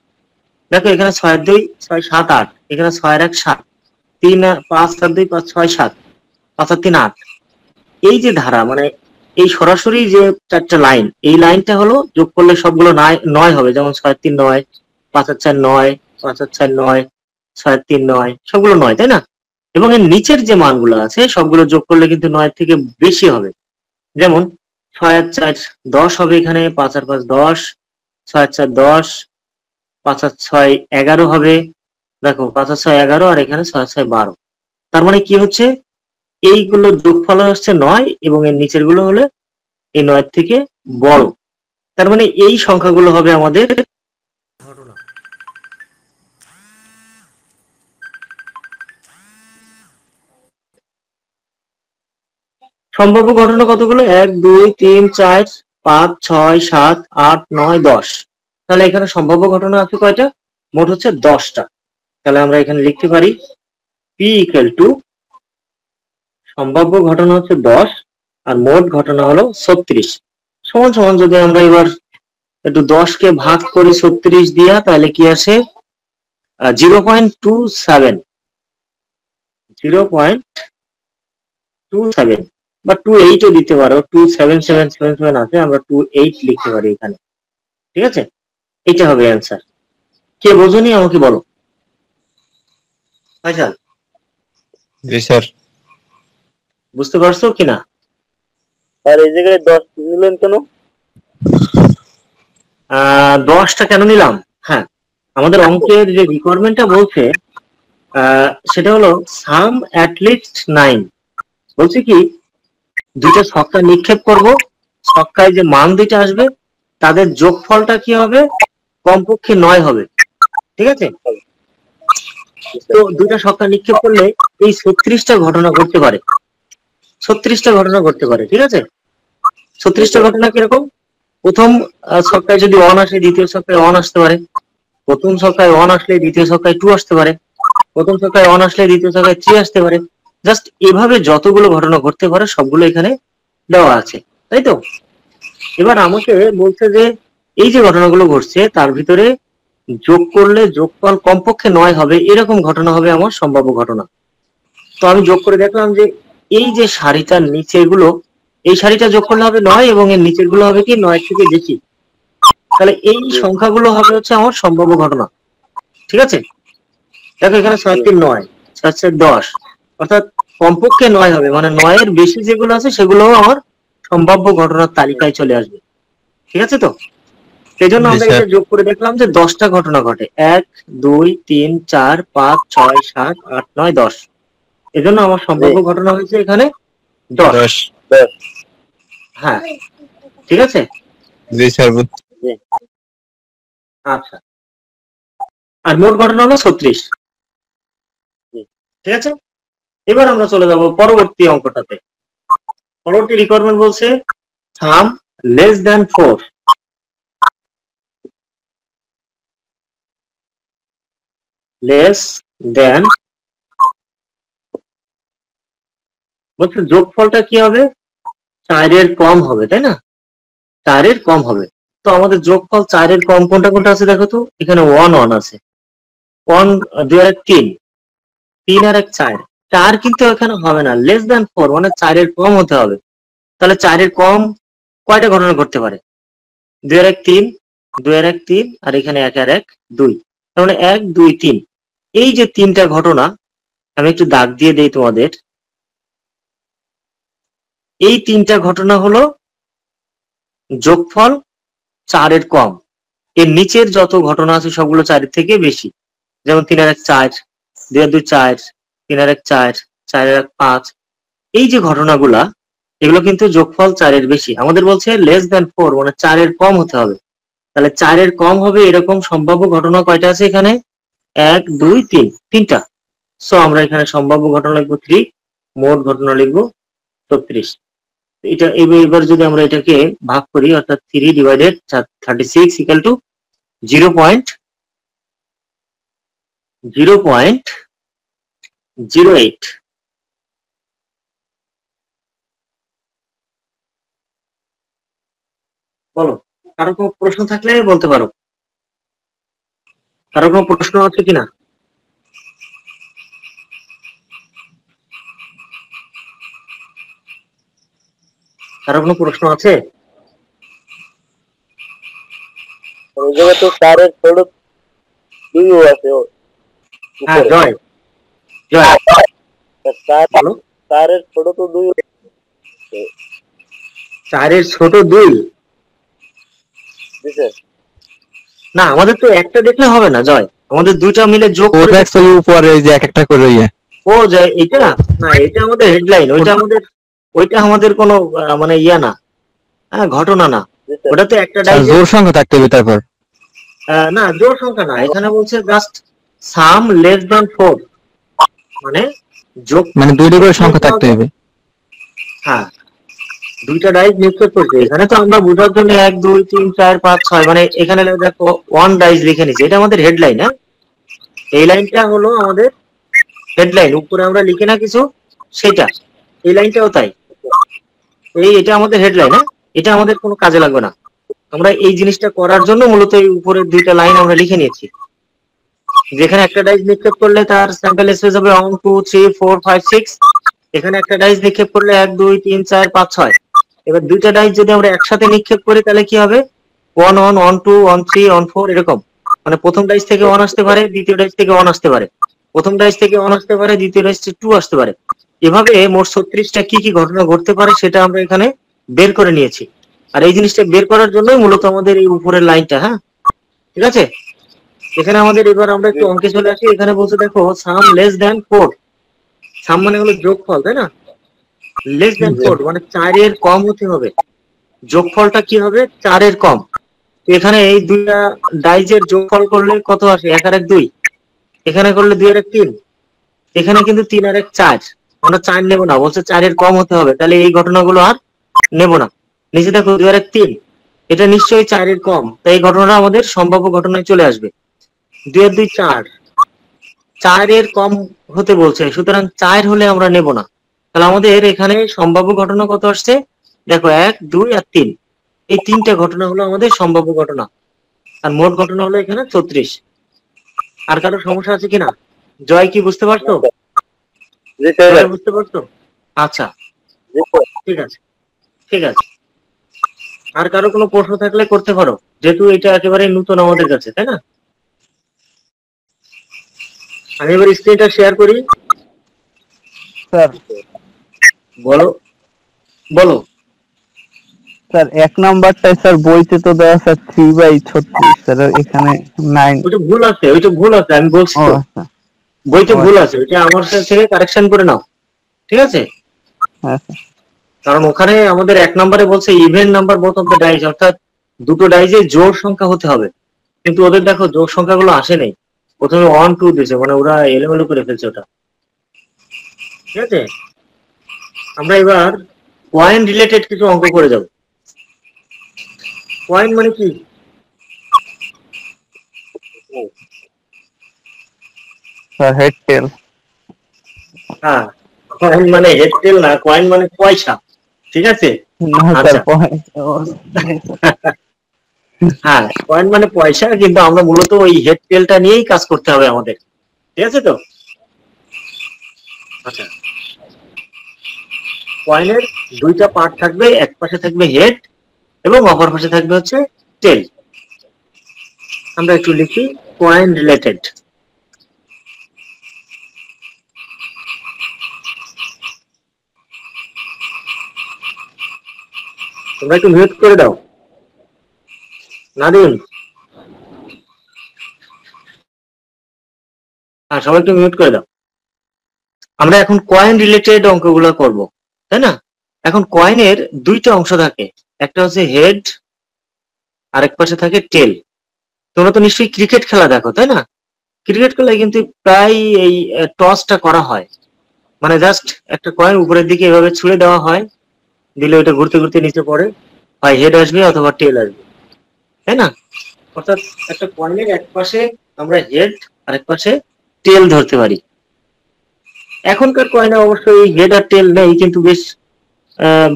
দেখো এখানে 6 আর 2 6 7 8, এখানে 6 আর 1 7, 3 5 আর 2 5 6 7, 5 আর 3 8। এই যে ধারা মানে এই সরাসরি যে চারটা লাইন, এই লাইনটা হলো যোগ করলে সবগুলো 9 হবে, যেমন 6 3 9, 5 4 9, 5 4 9, 6 3 9, সবগুলো 9, তাই না? এবং এর নিচের যে মানগুলো আছে সবগুলো যোগ করলে কিন্তু 9 থেকে বেশি হবে। যেমন 6 আর 4 10 হবে, এখানে 5 আর 5 10, 6 আর 4 10, 5 আর 6 11 হবে। দেখো 5 আর 6 11, আর এখানে 6 আর 6 12। তার মানে কি হচ্ছে, এইগুলো যোগফল হচ্ছে 9 এবং এর নিচের গুলো হলে এই 9 থেকে বড়। তার মানে এই সংখ্যাগুলো হবে আমাদের ঘটনা। সম্ভাব্য ঘটনা কতগুলো? 1 2 3 4 5 6 7 8 9 10। তাহলে এখানে সম্ভাব্য ঘটনা আছে কয়টা? মোট হচ্ছে 10টা। তাহলে আমরা এখানে লিখতে পারি p ইকুয়াল টু সম্ভাব্য ঘটনা হচ্ছে 10 আর মোট ঘটনা হলো 36। সমান সমান যদি আমরা এবার একটু 10 কে ভাগ করি 36 দিয়া, তাহলে কি আসে? 0.27, 0.27 বা 28 ও দিতে পারো। 27777 আছে, আমরা 28 লিখতে পারি এখানে। ঠিক আছে, এটা হবে অ্যান্সার। কে বোঝনি আমাকে বলো। ফাইসাল, জি স্যার। বুঝতে পারছো কিনা? আর এই জায়গায় 10 নিলেন কেন? 10টা কেন নিলাম? হ্যাঁ, আমাদের অঙ্কের যে রিকোয়ারমেন্টটা বলছে সেটা হলো সাম অ্যাট লিস্ট 9। বলছে কি, দুইটা ছক্কা নিক্ষেপ করব, ছক্কায় যে মান দুইটা আসবে তাদের যোগফলটা কি হবে? কমপক্ষে 9 হবে। ঠিক আছে, তো দুইটা ছক্কা নিক্ষেপ করলে এই 36টা ঘটনা ঘটতে পারে। 36টা ঘটনা ঘটতে পারে, ঠিক আছে? 36টা ঘটনা কিরকম? প্রথম ছক্কায় যদি 1 আসে, দ্বিতীয় ছক্কায় 1 আসতে পারে। প্রথম ছক্কায় 1 আসলে দ্বিতীয় ছক্কায় 2 আসতে পারে। প্রথম ছক্কায় 1 আসলে দ্বিতীয় ছক্কায় 3 আসতে পারে। জাস্ট এভাবে যতগুলো ঘটনা ঘটতে পারে সবগুলো এখানে দেওয়া আছে, তাই তো? এবার আমাকে বলছে যে এই যে ঘটনাগুলো ঘটছে তার ভিতরে যোগ করলে যোগফল কমপক্ষে 9 হবে, এরকম ঘটনা হবে আমার সম্ভাব্য ঘটনা। তো আমি যোগ করে দেখলাম যে এই যে সারিটার নিচে গুলো, এই সারিটা যোগ করলে হবে 9 এবং এর নিচের গুলো হবে কি 9 থেকে বেশি। তাহলে এই সংখ্যাগুলো হবে হচ্ছে আমার সম্ভাব্য ঘটনা। ঠিক আছে, দেখো এখানে 6 3 9, 7 4 10, অর্থাৎ কমপক্ষে 9 হবে, মানে 9 এর বেশি যেগুলো আছে সেগুলো আমার সম্ভাব্য ঘটনার তালিকায় চলে আসবে। ঠিক আছে তো? সেই জন্য জি আমরা স্যার। এটা যোগ করে দেখলাম যে 10টা ঘটনা ঘটে। 1 2 3 4 5 6 7 8 9 10। এজন্য আমার সম্ভাব্য ঘটনা হয়েছে এখানে 10। 10। হ্যাঁ, ঠিক আছে। জি স্যার। আচ্ছা, আর মোট ঘটনা হলো 36। ঠিক আছে, এবার আমরা চলে যাব পরবর্তী অঙ্কটাতে। পরবর্তী রিকোয়ারমেন্ট বলছে সাম লেস দ্যান 4। লেস দ্যান বলছে যোগফলটা কি হবে? 4 এর কম হবে, তাই না? 4 এর কম হবে। তো আমাদের যোগফল 4 এর কম কোনটা কোনটা আছে দেখো তো। এখানে 1 1 আছে, 1 2 আর 3, 3 আর 1 4। 4 কিন্তু এখানে হবে না, লেস দ্যান 4 মানে 4 এর কম হতে হবে। তাহলে 4 এর কম কয়টা ঘটনা ঘটতে পারে? 2 আর 1 3, 2 আর 1 3, আর এখানে 1 আর 1 2। তার মানে 1 2 3, এই যে তিনটা ঘটনা, আমি একটু দাগ দিয়ে দেই তোমাদের। এই তিনটা ঘটনা হলো যোগফল 4 এর কম। এর নিচের যত ঘটনা আছে সবগুলো 4 এর থেকে বেশি। যেমন 3 আর 1 4, 2 আর 2 4, 3 আর 1 4, 4 আর 1 5। এই যে ঘটনাগুলা, এগুলো কিন্তু যোগফল 4 এর বেশি। আমাদের বলছে লেস দ্যান 4 মানে 4 এর কম হতে হবে। তাহলে 4 এর কম হবে এরকম সম্ভাব্য ঘটনা কয়টা আছে এখানে? 1 2 3, তিনটা। সো আমরা এখানে সম্ভাব্য ঘটনা লিখবো 3, মোট ঘটনা লিখবো 36। এটা এবার যদি আমরা এটাকে ভাগ করি, অর্থাৎ 3 ডিভাইডেড 36 ইকুয়াল টু 0.08। বলো, কারো কোনো প্রশ্ন থাকলে বলতে পারো। কারো কোনো প্রশ্ন আছে কিনা? কারো কোনো প্রশ্ন আছে? ওই জায়গায় তো তারের ছোট দুইও আছে হ্যাঁ জয় জয় বলো। তারের ছোট তো দুই। 4 এর ছোট 2? না, আমাদের তো একটা দেখলে হবে না জয়, আমাদের দুইটা মিলে যোগ করে ওটা অ্যাকচুয়ালি উপরে যে এক একটা করে ইয়ে ও যায় এটা। না, এটা আমাদের হেডলাইন, ওইটা আমাদের কোনো মানে ইয়া না, হ্যাঁ ঘটনা না, ওটা তো একটা ডাইজেস্ট। জোর সংখ্যা থাকতে হবে তারপর। না, জোর সংখ্যা না, এখানে বলছে জাস্ট সাম লেস দ্যান 4, মানে যোগ, মানে দুইটা করে সংখ্যা থাকতে হবে। হ্যাঁ, দুইটা ডাইস নিক্ষেপ করছে। এখানে তো আমরা বোঝার জন্য 1 2 3 4 5 6 মানে এখানে দেখো 1 ডাইস লিখে নিছি, এটা আমাদের হেডলাইন। হ্যাঁ, এই লাইনটা হলো আমাদের হেডলাইন, উপরে আমরা লিখি না কিছু সেটা, এই লাইনটাও তাই, এটা আমাদের হেডলাইন। হ্যাঁ, এটা আমাদের কোনো কাজে লাগবে না, আমরা এই জিনিসটা করার জন্য মূলত এই উপরের দুইটা লাইন আমরা লিখে নিয়েছি। যেখানে একটা ডাইস নিক্ষেপ করলে তার স্যাম্পল স্পেস হবে 1 2 3 4 5 6, এখানে একটা ডাইস নিক্ষেপ করলে 1 2 3 4 5 6। এবার দুইটা ডাইস যদি আমরা একসাথে নিক্ষেপ করি তাহলে কি হবে, 1 1 1 2 1 3 1 4 এরকম, মানে প্রথম ডাইস থেকে 1 আসতে পারে, দ্বিতীয় ডাইস থেকে 1 আসতে পারে, প্রথম ডাইস থেকে 1 আসতে পারে, দ্বিতীয় ডাইস থেকে 2 আসতে পারে। এভাবে মোট 36টা কি কি ঘটনা ঘটতে পারে সেটা আমরা এখানে বের করে নিয়েছি। আর এই জিনিসটা বের করার জন্যই মূলত আমাদের এই উপরের লাইনটা। হ্যাঁ, ঠিক আছে। এখানে আমাদের এবার আমরা একটু অঙ্কে চলে আসি। এখানে বলছে দেখো সাম লেস দ্যান 4, সাম মানে হলো যোগফল, তাই না? লেস দ্যান 4 মানে 4 এর কম হতে হবে, যোগফলটা কি হবে 4 এর কম। তো এখানে এই দুইটা ডাইজের যোগফল করলে কত আসে, 1 আর 1 2, এখানে করলে 2 আর 1 3, এখানে কিন্তু 3 আর 1 4, আমরা 4 নেব না, বলছে 4 এর কম হতে হবে, তাহলে এই ঘটনাগুলো আর নেব না। নিচে দেখো 2 আর 1 3, এটা নিশ্চয়ই 4 এর কম, তাই এই ঘটনাটা আমাদের সম্ভাব্য ঘটনায় চলে আসবে। 2 আর 2 4, 4 এর কম হতে বলছে, সুতরাং 4 হলে আমরা নেব না। তাহলে আমাদের এখানে সম্ভাব্য ঘটনা কত আসছে দেখো, 1 2 আর 3, এই তিনটা ঘটনা হলো আমাদের সম্ভাব্য ঘটনা, আর মোট ঘটনা হলো এখানে 36। আর কারো সমস্যা আছে কিনা? জয় কি বুঝতে পারছো? জয় বুঝতে পারছো? আচ্ছা, ঠিক আছে ঠিক আছে। আর কারো কোনো প্রশ্ন থাকলে করতে পারো, যেহেতু এটা একেবারে নতুন আমাদের কাছে, তাই না? আমি এবার স্ক্রিনটা শেয়ার করি। স্যার বলো বলো। স্যার 1 নাম্বারটায় স্যার বইতে তো দেওয়া স্যার 3/36, স্যার এখানে 9। ওইটা ভুল আছে, আমি বলছি ও তো, আচ্ছা, বইতে ভুল আছে, ওইটা আমার থেকে কারেকশন করে নাও, ঠিক আছে? হ্যাঁ স্যার। কারণ ওখানে আমাদের 1 নম্বরে বলছে even number both of the dice, অর্থাৎ দুটো ডাইজে জোড় সংখ্যা হতে হবে, কিন্তু ওদের দেখো জোড় সংখ্যাগুলো আসে নাই, প্রথমে 1 2 দিয়েছে, মানে ওরা এলোমেলো করে ফেলছে ওটা, ঠিক আছে? আমরা এবার কয়েন রিলেটেড কিছু অঙ্ক করে যাব। কয়েন মানে কি? স্যার হেড টেল। হ্যাঁ, কয়েন মানে হেড টেল না, কয়েন মানে পয়সা, ঠিক আছে? না স্যার আচ্ছা। হ্যাঁ, কয়েন মানে পয়সা, কিন্তু আমরা মূলত ওই হেড টেলটা নিয়েই কাজ করতে হবে আমাদের, ঠিক আছে তো? আচ্ছা, কয়েনের দুইটা পার্ট থাকবে, এক পাশে থাকবে হেড এবং অপর পাশে থাকবে হচ্ছে টেল। আমরা একটু লিখি কয়েন রিলেটেড। তোমরা একটু মিউট করে দাও নাদিম, হ্যাঁ সবাই একটু মিউট করে দাও। আমরা এখন কয়েন রিলেটেড অঙ্কগুলো করব, তাই না? এখন কয়েনের দুইটা অংশ থাকে, একটা হচ্ছে হেড, আরেক পাশে থাকে টেল। তোমরা তো নিশ্চয়ই ক্রিকেট খেলা দেখো, তাই না? ক্রিকেট খেলায় কিন্তু প্রায় এই টসটা করা হয়, মানে জাস্ট একটা কয়েন উপরের দিকে এভাবে ছুঁড়ে দেওয়া হয়, দিলে ওইটা ঘুরতে ঘুরতে নিচে পড়ে, হয় হেড আসবে অথবা টেল আসবে, তাই না? অর্থাৎ একটা কয়েনের এক পাশে আমরা হেড আর এক পাশে টেল ধরতে পারি। এখনকার কয়েনে অবশ্যই হেড আর টেল নেই, কিন্তু বেশ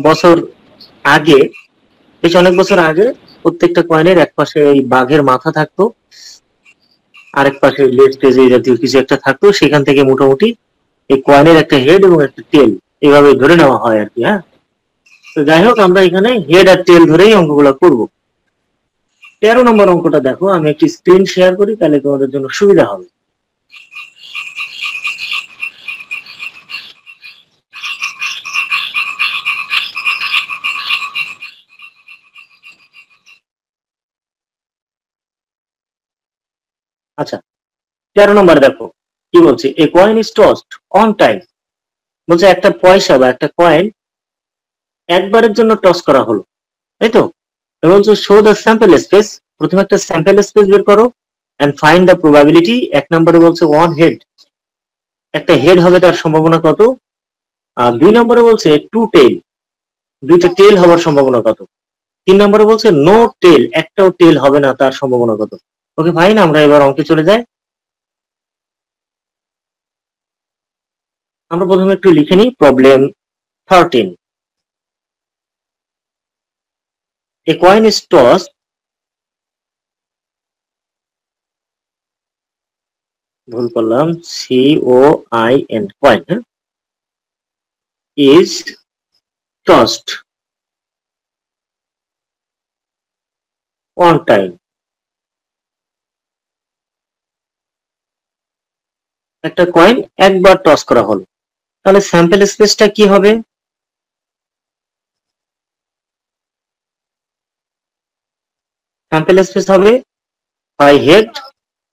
বছর আগে, বেশ অনেক বছর আগে প্রত্যেকটা কয়েনের এক পাশে এই বাঘের মাথা থাকতো, আরেক পাশে লেজ টেজ এই জাতীয় কিছু একটা থাকতো, সেখান থেকে মোটামুটি এই কয়েনের একটা হেড এবং একটা টেল এইভাবে ধরে নেওয়া হয় আর কি। হ্যাঁ, তো তো যাই হোক, আমরা এখানে হেড আর টেল ধরেই অঙ্কগুলো করব। 13 নম্বর অঙ্কটা দেখো, আমি একটি স্ক্রিন শেয়ার করি, তাহলে তোমাদের জন্য সুবিধা হবে। আচ্ছা, 13 নম্বর দেখো কি বলছে, এ কয়েন ইজ টসড অন টাইম। বলছে একটা পয়সা বা একটা কয়েন একবারের জন্য টস করা হলো, তাই তো? এবং বলছে শো দ্য স্যাম্পল স্পেস, প্রথমে একটা স্যাম্পল স্পেস বের করো, এন্ড ফাইন্ড দ্য প্রবাবিলিটি। 1 নম্বরে বলছে 1 হেড, একটা হেড হবে, তার সম্ভাবনা কত? আর 2 নম্বরে বলছে 2 টেল, দুইটা টেল হওয়ার সম্ভাবনা কত? 3 নম্বরে বলছে নো টেল, একটাও টেল হবে না, তার সম্ভাবনা কত? ওকে ফাইন, আমরা এবার অঙ্কে চলে যাই। আমরা প্রথমে একটু লিখে নিই problem 13। A coin is tossed, ভুল করলাম, COIN, coin, is tossed on time. একটা কয়েন একবার টস করা হলো, তাহলে স্যাম্পল স্পেসটা কি হবে? স্যাম্পল স্পেস হবে হয় হেড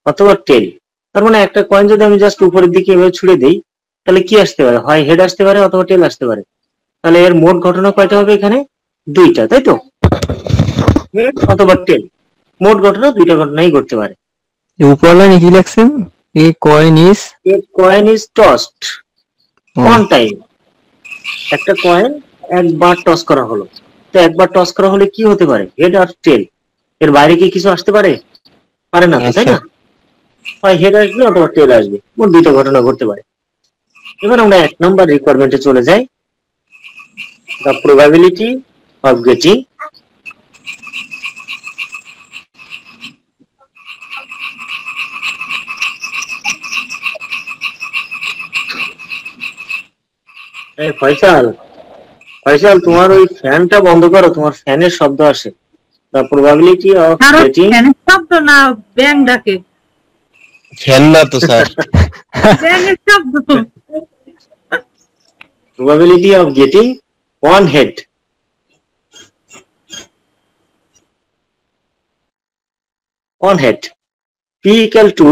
অথবা টেল। তার মানে একটা কয়েন যদি আমি জাস্ট উপরের দিকে এভাবে ছুড়ে দিই, তাহলে কি আসতে পারে? হয় হেড আসতে পারে অথবা টেল আসতে পারে। তাহলে এর মোট ঘটনা কয়টা হবে এখানে? দুইটা, তাই তো? হেড অথবা টেল, মোট ঘটনা দুইটা ঘটনাই ঘটতে পারে। উপর লাইনে কি লিখছেন? এ কয়েন ইজ টসড অন টাইম। একটা কয়েন একবার টস করা হলো, তো একবার টস করা হলে কি হতে পারে? হেড আর টেল, এর বাইরে কি কিছু আসতে পারে? পারে না তো, তাই না? হয় হেড আসবে অথবা টেল আসবে, মোট দুইটা ঘটনা ঘটতে পারে। এবার আমরা 1 নম্বর রিকোয়ারমেন্টে চলে যাই। The probability of getting Faisal, Faisal তোমার ওই ফ্যানটা বন্ধ করো, তোমার ফ্যানের শব্দ আসে। দ্য প্রবাবিলিটি অফ গেটিং, শব্দ না, ব্যাং ডাকে, ফ্যান না তো স্যার। ব্যাঙের শব্দ। probability of getting one head p equal to,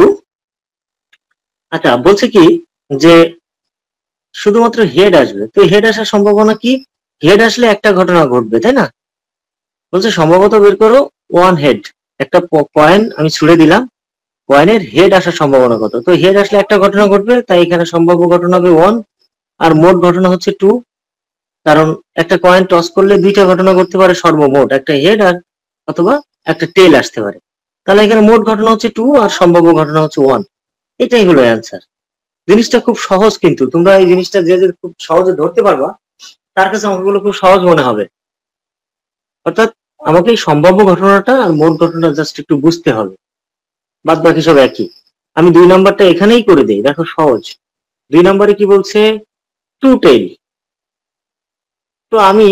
আচ্ছা বলছে কি যে শুধুমাত্র হেড আসবে, তো হেড আসার সম্ভাবনা কি? হেড আসলে একটা ঘটনা ঘটবে, তাই না? বলছে সম্ভবত বের করো 1 হেড, একটা কয়েন আমি ছুড়ে দিলাম, কয়েনের হেড আসার সম্ভাবনা কত? তো হেড আসলে একটা ঘটনা ঘটবে, তাই এখানে সম্ভাব্য ঘটনা হবে 1, আর মোট ঘটনা হচ্ছে 2, কারণ একটা কয়েন টস করলে দুইটা ঘটনা ঘটতে পারে সর্বমোট, একটা হেড আর অথবা একটা টেল আসতে পারে। তাহলে এখানে মোট ঘটনা হচ্ছে 2 আর সম্ভাব্য ঘটনা হচ্ছে 1। এটাই হলো অ্যান্সার। জিনিসটা খুব সহজ, কিন্তু তোমরা এই জিনিসটা যে যে খুব সহজে ধরতে পারবা, তার কাছে অঙ্কগুলো খুব সহজ মনে হবে। অর্থাৎ আমাকে এই সম্ভাব্য ঘটনাটা আর মোট ঘটনা জাস্ট একটু বুঝতে হবে, বাদ বাকি সব একই। আমি 2 নাম্বারটা এখানেই করে দেই, দেখো সহজ। 2 নম্বরে কি বলছে? 2 টেল। তো আমি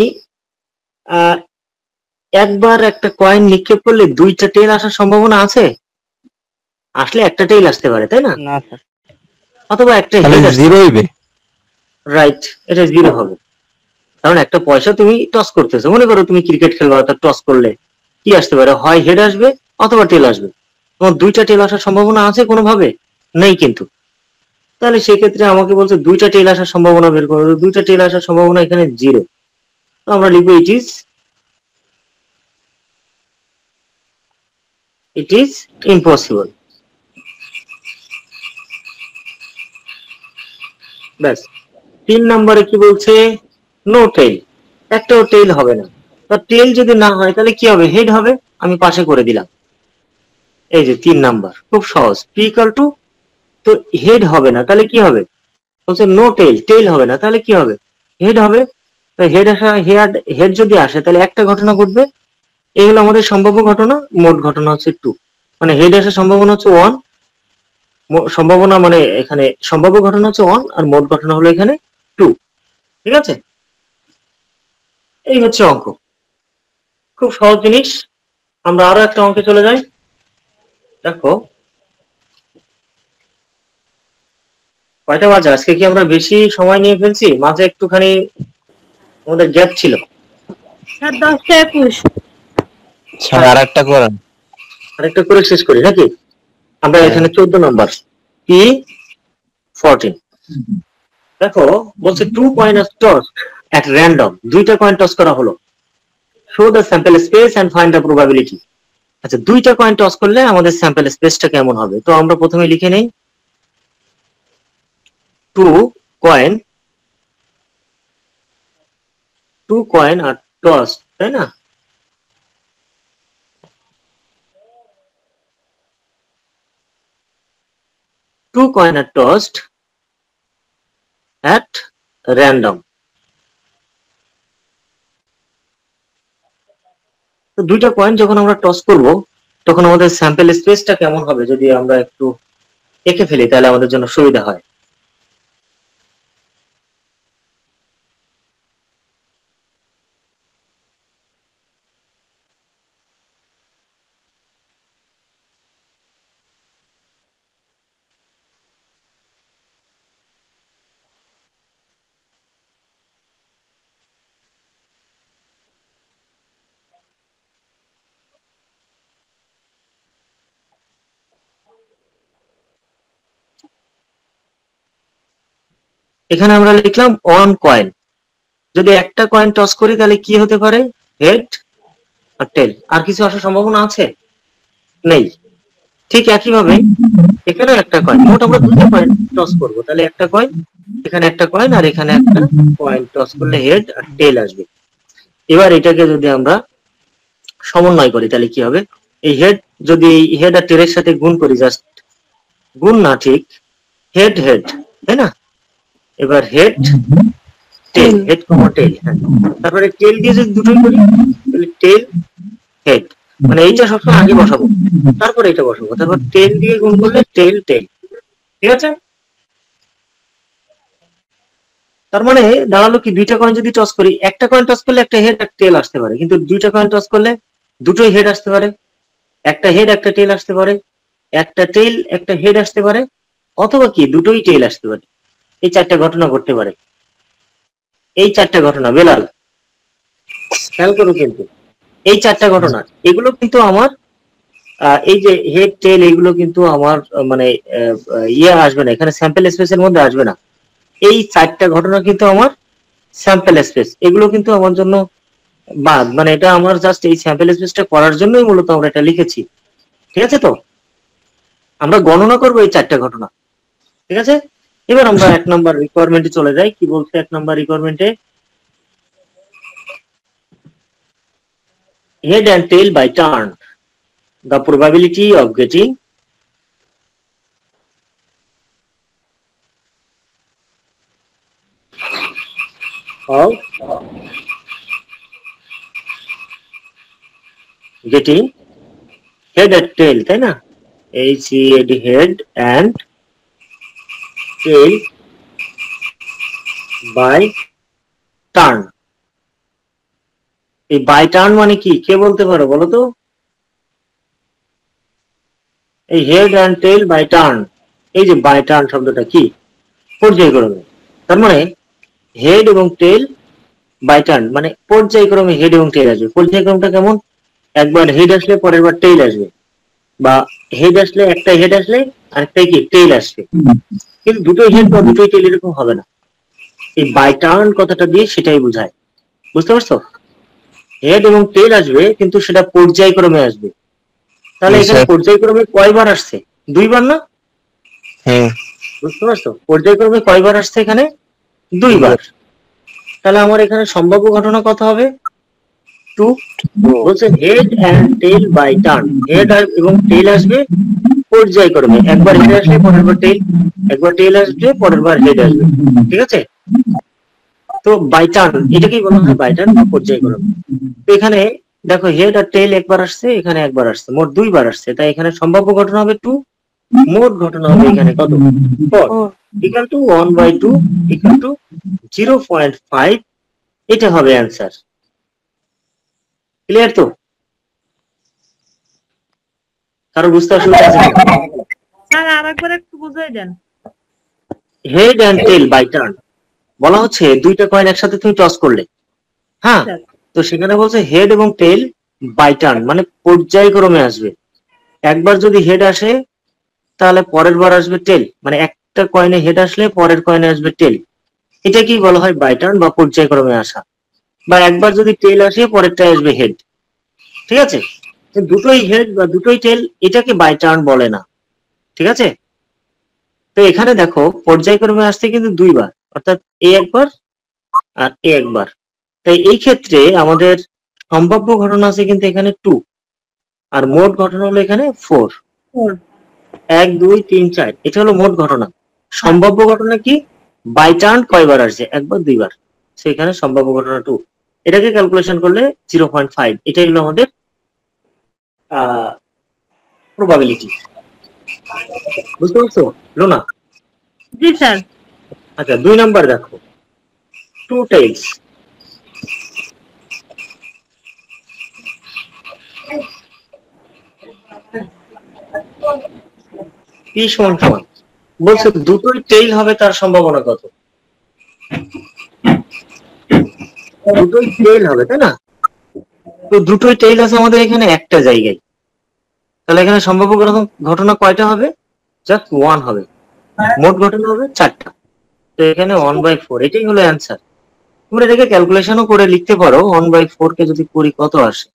একবার একটা কয়েন নিক্ষেপ করলে দুইটা টেল আসার সম্ভাবনা আছে? আসলে একটা টেল আসতে পারে, তাই না? না স্যার, অথবা একটা তাহলে হেড আসতে জিরো হইবে। রাইট, এটা 0 হবে। কারণ একটা পয়সা তুমি টস করতেছো, মনে করো তুমি ক্রিকেট খেলবা, তা টস করলে কি আসতে পারে? হয় হেড আসবে অথবা টেল আসবে। তোমার দুইটা টেল আসার সম্ভাবনা আছে কোনোভাবে? নেই কিন্তু। তাহলে সেক্ষেত্রে আমাকে বলছে দুইটা টেল আসার সম্ভাবনা বের করো, দুইটা টেল আসার সম্ভাবনা এখানে 0। তো আমরা লিখবো it is impossible। ব্যাস। 3 নম্বরে কি বলছে? নো টেল, একটাও টেল হবে না। তো টেল যদি না হয় তাহলে কি হবে? হেড হবে। আমি পাশে করে দিলাম। এই যে 3 নাম্বার, খুব সহজ। p equal to, তো হেড হবে না তাহলে কি হবে? বলছে নো টেল, টেল হবে না তাহলে কি হবে? হেড হবে। তো হেড আসা, হেড যদি আসে তাহলে একটা ঘটনা ঘটবে। এই হলো আমাদের সম্ভাব্য ঘটনা, মোট ঘটনা হচ্ছে 2। মানে হেড আসার সম্ভাবনা হচ্ছে 1, সম্ভাবনা মানে এখানে সম্ভাব্য ঘটনা হচ্ছে 1 আর মোট ঘটনা হলো এখানে 2। ঠিক আছে? এই হচ্ছে অঙ্ক, খুব সহজ জিনিস। আমরা আরো একটা অঙ্কে চলে যাই। দেখো কয়টা বাজে, আজকে কি আমরা বেশি সময় নিয়ে ফেলছি? মাঝে একটুখানি আমাদের গ্যাপ ছিল। স্যার 10টা 21। স্যার আর একটা করেন। আরেকটা করে শেষ করি নাকি? আমরা এখানে 14 নাম্বার P14। দেখো বলছে 2 coin are tossed at random, দুইটা কয়েন টস করা হলো। show the sample space and find the probability। আচ্ছা, দুইটা কয়েন টস করলে আমাদের স্যাম্পল স্পেসটা কেমন হবে? তো আমরা প্রথমে লিখে নেই 2 coin are tossed, তাই না? Two coin are tossed at random। তো দুইটা কয়েন যখন আমরা টস করব তখন আমাদের স্যাম্পল স্পেসটা কেমন হবে? যদি আমরা একটু এঁকে ফেলি তাহলে আমাদের জন্য সুবিধা হয়। এখানে আমরা লিখলাম ওয়ান কয়েন। যদি একটা কয়েন টস করি তাহলে কি হতে পারে? হেড আর টেল। আর কিছু আসার সম্ভাবনা আছে? নেই। ঠিক একইভাবে এখানে একটা কয়েন, মোট আমরা দুটো কয়েন টস করবো, তাহলে একটা কয়েন, এখানে একটা কয়েন আর এখানে একটা কয়েন টস করলে হেড আর টেল আসবে। এবার এটাকে যদি আমরা সমন্বয় করি তাহলে কি হবে? এই হেড যদি হেড আর টেলের সাথে গুণ করি, জাস্ট গুণ না, ঠিক হেড হেড, তাই না? এবার হেড টেল, হেড কমা টেল, তারপরে টেল দিয়ে যদি দুটোই করি তাহলে টেল হেড, মানে এইটা সবসময় আগে বসাবো, তারপর এটা বসাবো, তারপর টেল দিয়ে গুণ করলে টেল টেল। ঠিক আছে? তার মানে দাঁড়ালো কি, দুইটা কয়েন যদি টস করি, একটা কয়েন টস করলে একটা হেড একটা টেল আসতে পারে, কিন্তু দুইটা কয়েন টস করলে দুটোই হেড আসতে পারে, একটা হেড একটা টেল আসতে পারে, একটা টেল একটা হেড আসতে পারে, অথবা কি দুটোই টেল আসতে পারে। এই চারটা ঘটনা ঘটতে পারে। এই চারটা ঘটনা বেলাল খেয়াল করো, কিন্তু এই চারটা ঘটনা, এগুলো কিন্তু আমার এই যে হেড টেল, এগুলো কিন্তু আমার মানে ইয়ে আসবে না, এখানে স্যাম্পল স্পেসের মধ্যে আসবে না। এই চারটা ঘটনা কিন্তু আমার স্যাম্পল স্পেস, এগুলো কিন্তু আমার জন্য বাদ, মানে এটা আমার জাস্ট এই স্যাম্পল স্পেসটা করার জন্যই মূলত আমরা এটা লিখেছি। ঠিক আছে? তো আমরা গণনা করবো এই চারটা ঘটনা। ঠিক আছে? এবার আমরা 1 নাম্বার রিকোয়ারমেন্টে চলে যাই। কি বলছে 1 number রিকোয়ারমেন্টে? head and tail by turn, the probability of getting head and tail, তাই না? HEAD, head and tail by turn। এই বাই টার্ন মানে কি, কে বলতে পারো বলো তো? এই head and tail by turn, এই যে বাই টার্ন শব্দটা কি? পর্যায়ক্রমে। তার মানে হেড এবং টেল বাই টার্ন মানে পর্যায়ক্রমে হেড এবং টেল আসবে। পর্যায়ক্রমটা কেমন? একবার হেড আসলে পরের বার টেল আসবে, বা হেড আসলে একটা হেড আসলে আরেকটাই কি টেল আসবে, কিন্তু দুটোই হেড বা দুটোই টেল এরকম হবে না। এই বাই টার্ন কথাটা দিয়ে সেটাই বোঝায়। বুঝতে পারছো? হেড এবং টেল আসবে কিন্তু সেটা পর্যায়ক্রমে আসবে। তাহলে এখানে পর্যায়ক্রমে কয়বার আসছে? 2 বার না? হ্যাঁ। বুঝতে পারছো? পর্যায়ক্রমে কয়বার আসছে এখানে? 2 বার। তাহলে আমার এখানে সম্ভাব্য ঘটনা কত হবে? 2। বলছে head and tail by turn, হেড এবং টেল আসবে পর্যায়ক্রমে, একবার হেড আসলে পরের বার টেল, একবার টেল আসবে পরের বার হেড আসবে। ঠিক আছে? তো বাই টার্ন, এটাকেই বলা হয় বাই টার্ন বা পর্যায়ক্রমে। তো এখানে দেখো হেড আর টেল একবার আসছে, এখানে একবার আসছে, মোট 2 বার আসছে, তাই এখানে সম্ভাব্য ঘটনা হবে 2, মোট ঘটনা হবে এখানে কত? 4 ইকুয়াল টু 1/2 ইকুয়াল টু 0.5। এটা হবে অ্যান্সার। ক্লিয়ার তো? কারো বুঝতে অসুবিধা আছে? স্যার আরেকবার একটু বুঝিয়ে দেন। Head and tail by turn বলা হচ্ছে দুইটা কয়েন একসাথে তুমি টস করলে, হ্যাঁ, স্যার তো সেখানে বলছে হেড এবং টেল বাই টার্ন মানে পর্যায়ক্রমে আসবে। একবার যদি হেড আসে তাহলে পরের বার আসবে টেল, মানে একটা কয়েনে হেড আসলে পরের কয়েনে আসবে টেল। এটা কি বলা হয় বাই টার্ন বা পর্যায়ক্রমে আসা। বা একবার যদি টেল আসে পরেরটা আসবে হেড, ঠিক আছে? তো দুটোই হেড বা দুটোই টেল, এটাকে বাই টার্ন বলে না, ঠিক আছে? তো এখানে দেখো পর্যায়ক্রমে আসতে কিন্তু দুইবার, অর্থাৎ এ একবার আর এ একবার। তাই এই ক্ষেত্রে আমাদের সম্ভাব্য ঘটনা আছে কিন্তু এখানে 2, আর মোট ঘটনা হলো এখানে 4। 1 2 3 4 এটা হলো মোট ঘটনা। সম্ভাব্য ঘটনা কি? বাই টার্ন কয়বার আসছে? একবার দুইবার, সেখানে সম্ভাব্য ঘটনা 2। এটাকে ক্যালকুলেশন করলে 0.5, এটাই হলো আমাদের প্রবাবিলিটি। বুঝতে পারছো লোনা? জি স্যার। আচ্ছা 2 নাম্বার দেখো, 2 tails। কি সমান সমান বলছে দুটোই টেইল হবে, তার সম্ভাবনা কত? দুটোই টেইল হবে, তাই না? তো দুটোই টেইল আছে আমাদের এখানে একটা জায়গায়, তাহলে এখানে সম্ভাব্য ঘটনা কয়টা হবে? জাস্ট 1 হবে। মোট ঘটনা হবে 4টা। তো এখানে 1/4, এটাই হলো অ্যান্সার। তোমরা এটাকে ক্যালকুলেশনও করে লিখতে পারো। 1/4 কে যদি করি কত আসে?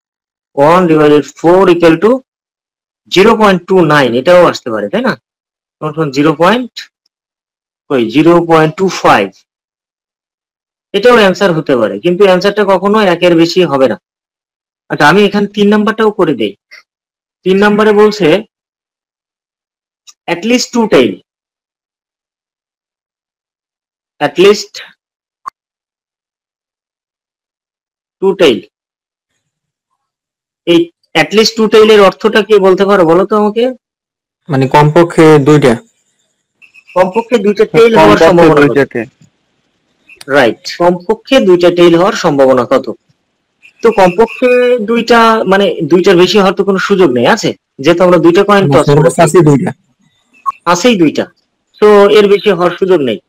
1/4 ইকুয়াল টু 0.29, এটাও আসতে পারে, তাই না? 0.25, এটাও অ্যান্সার হতে পারে, কিন্তু অ্যান্সারটা কখনো 1-এর বেশি হবে না। আচ্ছা আমি এখানে 3 নাম্বারটাও করে দেই। 3 নাম্বারে বলছে অ্যাটলিস্ট 2 tail, অ্যাটলিস্ট 2 tail। এই অ্যাটলিস্ট 2 tail এর অর্থটা কি বলতে পারো? বলো তো আমাকে। মানে কমপক্ষে দুইটা। কমপক্ষে 2টা টেইল হওয়ার সম্ভাবনা কত? রাইট, কমপক্ষে 2টা টেইল হওয়ার সম্ভাবনা কত? তো কমপক্ষে 2টা মানে 2টার বেশি হওয়ার তো কোনো সুযোগ নেই, আছে? যেহেতু আমরা 2টা কয়েন টস করেছি, আছে দুইটা। আছেই 2টা, তো এর বেশি হওয়ার সুযোগ নেই।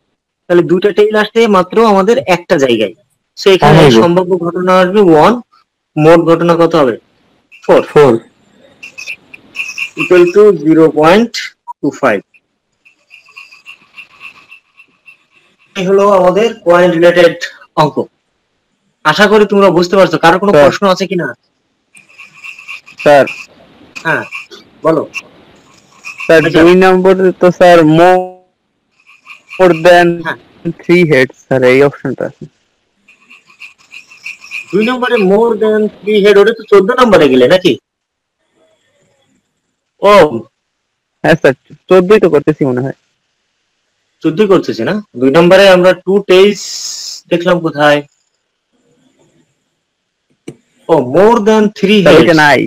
তাহলে 2টা টেইল আসছে মাত্র আমাদের একটা জায়গায়, সো এখানে সম্ভাব্য ঘটনা আসবে 1, মোট ঘটনা কত হবে? 4 ইকুয়াল টু 0.25। এই হলো আমাদের কয়েন রিলেটেড অঙ্ক। আশা করি তোমরা বুঝতে পারছো। কারো কোনো প্রশ্ন আছে কিনা? স্যার হ্যাঁ বলো। স্যার 2 নম্বরে তো স্যার মোর দেন 3 হেড, স্যার এই অপশনটা আছে। 2 নম্বরে মোর দেন 3 হেড, ওটা তো 14 নম্বরে গেলে নাকি? ও হ্যাঁ স্যার 14ই তো করতেছি মনে হয়। 14 করতেছি না। 2 নম্বরে আমরা 2 টেইলস দেখলাম কোথায়? ও মোর দেন 3 স্যার হেড, ওইটা নাই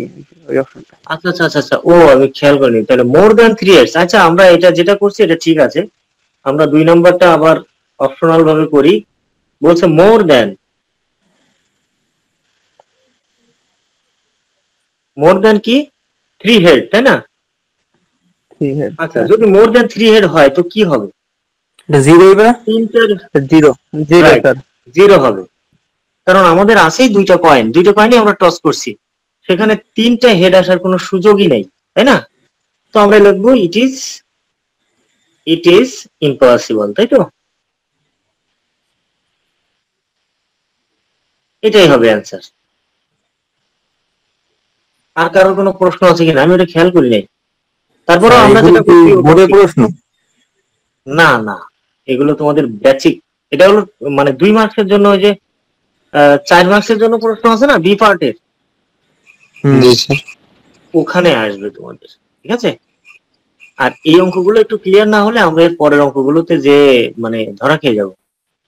ওই অপশনটা। আচ্ছা আচ্ছা আচ্ছা আচ্ছা, ও আমি খেয়াল করিনি। তাহলে মোর দেন 3 হেডস, আচ্ছা আমরা এটা যেটা করছি এটা ঠিক আছে। আমরা 2 নম্বরটা আবার অপশনাল ভাবে করি। বলছে মোর দেন কি 3 হেড, তাই না? 3 হেড, আচ্ছা যদি মোর দেন 3 হেড হয় তো কি হবে? এটা জিরো হবে না? 3টার 0 Right. স্যার। 0 হবে, কারণ আমাদের আছেই 2টা কয়েনই আমরা টস করছি, সেখানে 3টা হেড আসার কোনো সুযোগই নেই, তাই না? তো আমরা লিখবো ইট ইজ ইম্পসিবল, তাই তো? এটাই হবে অ্যান্সার। আর কারোর কোনো প্রশ্ন আছে কিনা? আমি ওটা খেয়াল করি নাই। তারপরে আমরা যেটা করছি বোর্ডের প্রশ্ন। না না, এগুলো তোমাদের বেসিক। এটা হলো মানে 2 মার্কসের জন্য, ওই যে 4 মার্কসের জন্য প্রশ্ন আছে না বি পার্টের, জি স্যার। ওখানে আসবে তোমাদের, ঠিক আছে? আর এই অঙ্কগুলো একটু ক্লিয়ার না হলে আমরা এর পরের অঙ্কগুলোতে যে মানে ধরা খেয়ে যাব,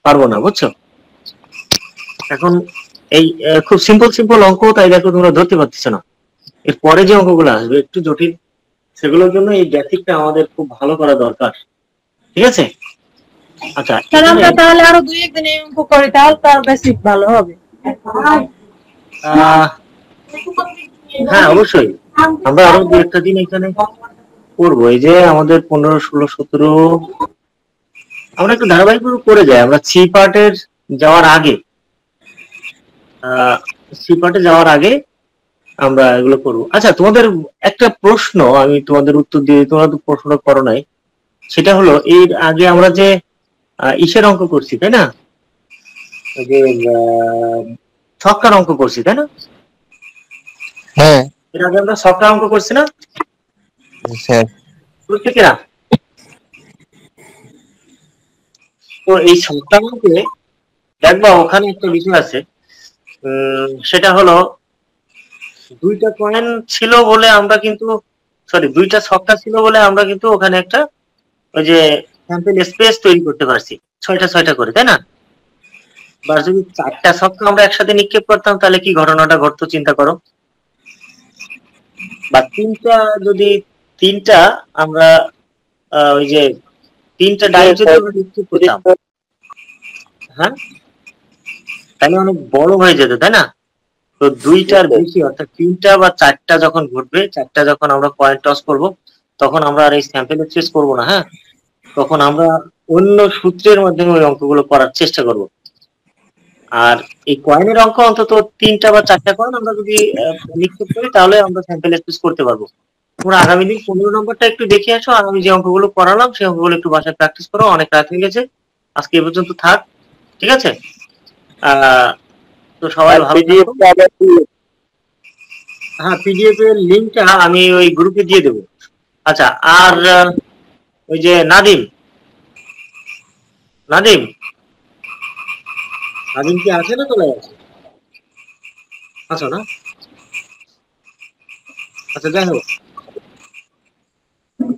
পারবো না, বুঝছো? এখন এই খুব সিম্পল অঙ্ক, তাই দেখো তোমরা ধরতে পারতেছো না। এর পরে যে অঙ্কগুলো আসবে একটু জটিল, সেগুলোর জন্য এই বেসিকটা আমাদের খুব ভালো করা দরকার, ঠিক আছে? আচ্ছা স্যার আমরা তাহলে আরো 2-1 দিন এই অঙ্ক করি, তাহলে তার বেসিক ভালো হবে। হ্যাঁ অবশ্যই, আমরা আরো দু একটা দিন এখানে করবো। এই যে আমাদের 15, 16, 17 আমরা একটু ধারাবাহিক করে যাই। আমরা সি পার্টের যাওয়ার আগে আমরা এগুলো করবো। আচ্ছা, তোমাদের একটা প্রশ্ন আমি তোমাদের উত্তর দিয়ে, তোমরা তো প্রশ্নটা করো নাই, সেটা হলো এর আগে আমরা যে ইসের অঙ্ক করছি তাই না, ওই যে ছক্কার অঙ্ক করছি তাই না, হ্যাঁ এর আগে আমরা ছক্কার অঙ্ক করছি না স্যার। প্রত্যেকেরা? তো এই ছক্কার অঙ্কে দেখবা ওখানে একটা বিষয় আছে, সেটা হলো দুইটা কয়েন ছিল বলে আমরা কিন্তু, সরি, দুইটা ছক্কা ছিল বলে আমরা কিন্তু ওখানে একটা ওই যে স্যাম্পল স্পেস তৈরি করতে পারছি 6টা করে, তাই না? বা যদি 4টা ছক্কা আমরা একসাথে নিক্ষেপ করতাম তাহলে কি ঘটনাটা ঘটতো চিন্তা করো। বা তিনটা আমরা ওই যে 3টা ডাইস যদি আমরা নিক্ষেপ করতাম, হ্যাঁ, তাহলে অনেক বড় হয়ে যেত তাই না? তো 2টার বেশি অর্থাৎ 3টা বা 4টা যখন ঘটবে, 4টা যখন আমরা কয়েন টস করব, তখন আমরা আর এই স্যাম্পল স্পেস করবো না। হ্যাঁ, তখন আমরা অন্য সূত্রের মাধ্যমে ওই অঙ্কগুলো করার চেষ্টা করব। আর এই কয়েনের অঙ্ক অন্তত 3টা বা 4টা কয়েন আমরা যদি নিক্ষেপ করি তাহলে আমরা স্যাম্পল স্পেস করতে পারবো। তোমরা আগামী দিন 15 নম্বরটা একটু দেখে আসো, আর আমি যে অঙ্কগুলো করালাম সেই অঙ্কগুলো একটু বাসায় প্র্যাকটিস করো। অনেক রাত হয়ে গেছে, আজকে এ পর্যন্ত থাক, ঠিক আছে? তো সবাই ভালো থাকো। হ্যাঁ, পিডিএফ এর লিংকটা আমি ওই গ্রুপে দিয়ে দেবো। আচ্ছা, আর ওই যে নাদিম কি আছে না চলে গেছে? আচ্ছা না, আচ্ছা যাই হোক,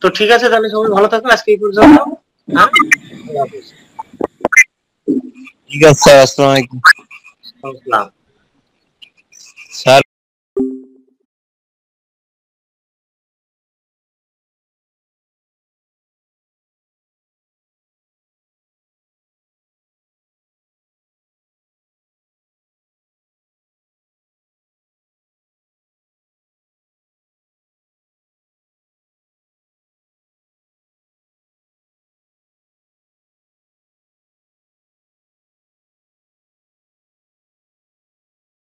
তো ঠিক আছে, তাহলে সবাই ভালো থাকো, আজকে এই পর্যন্ত। হ্যাঁ, ঠিক আছে স্যার, আসসালামু আলাইকুম। আসসালাম।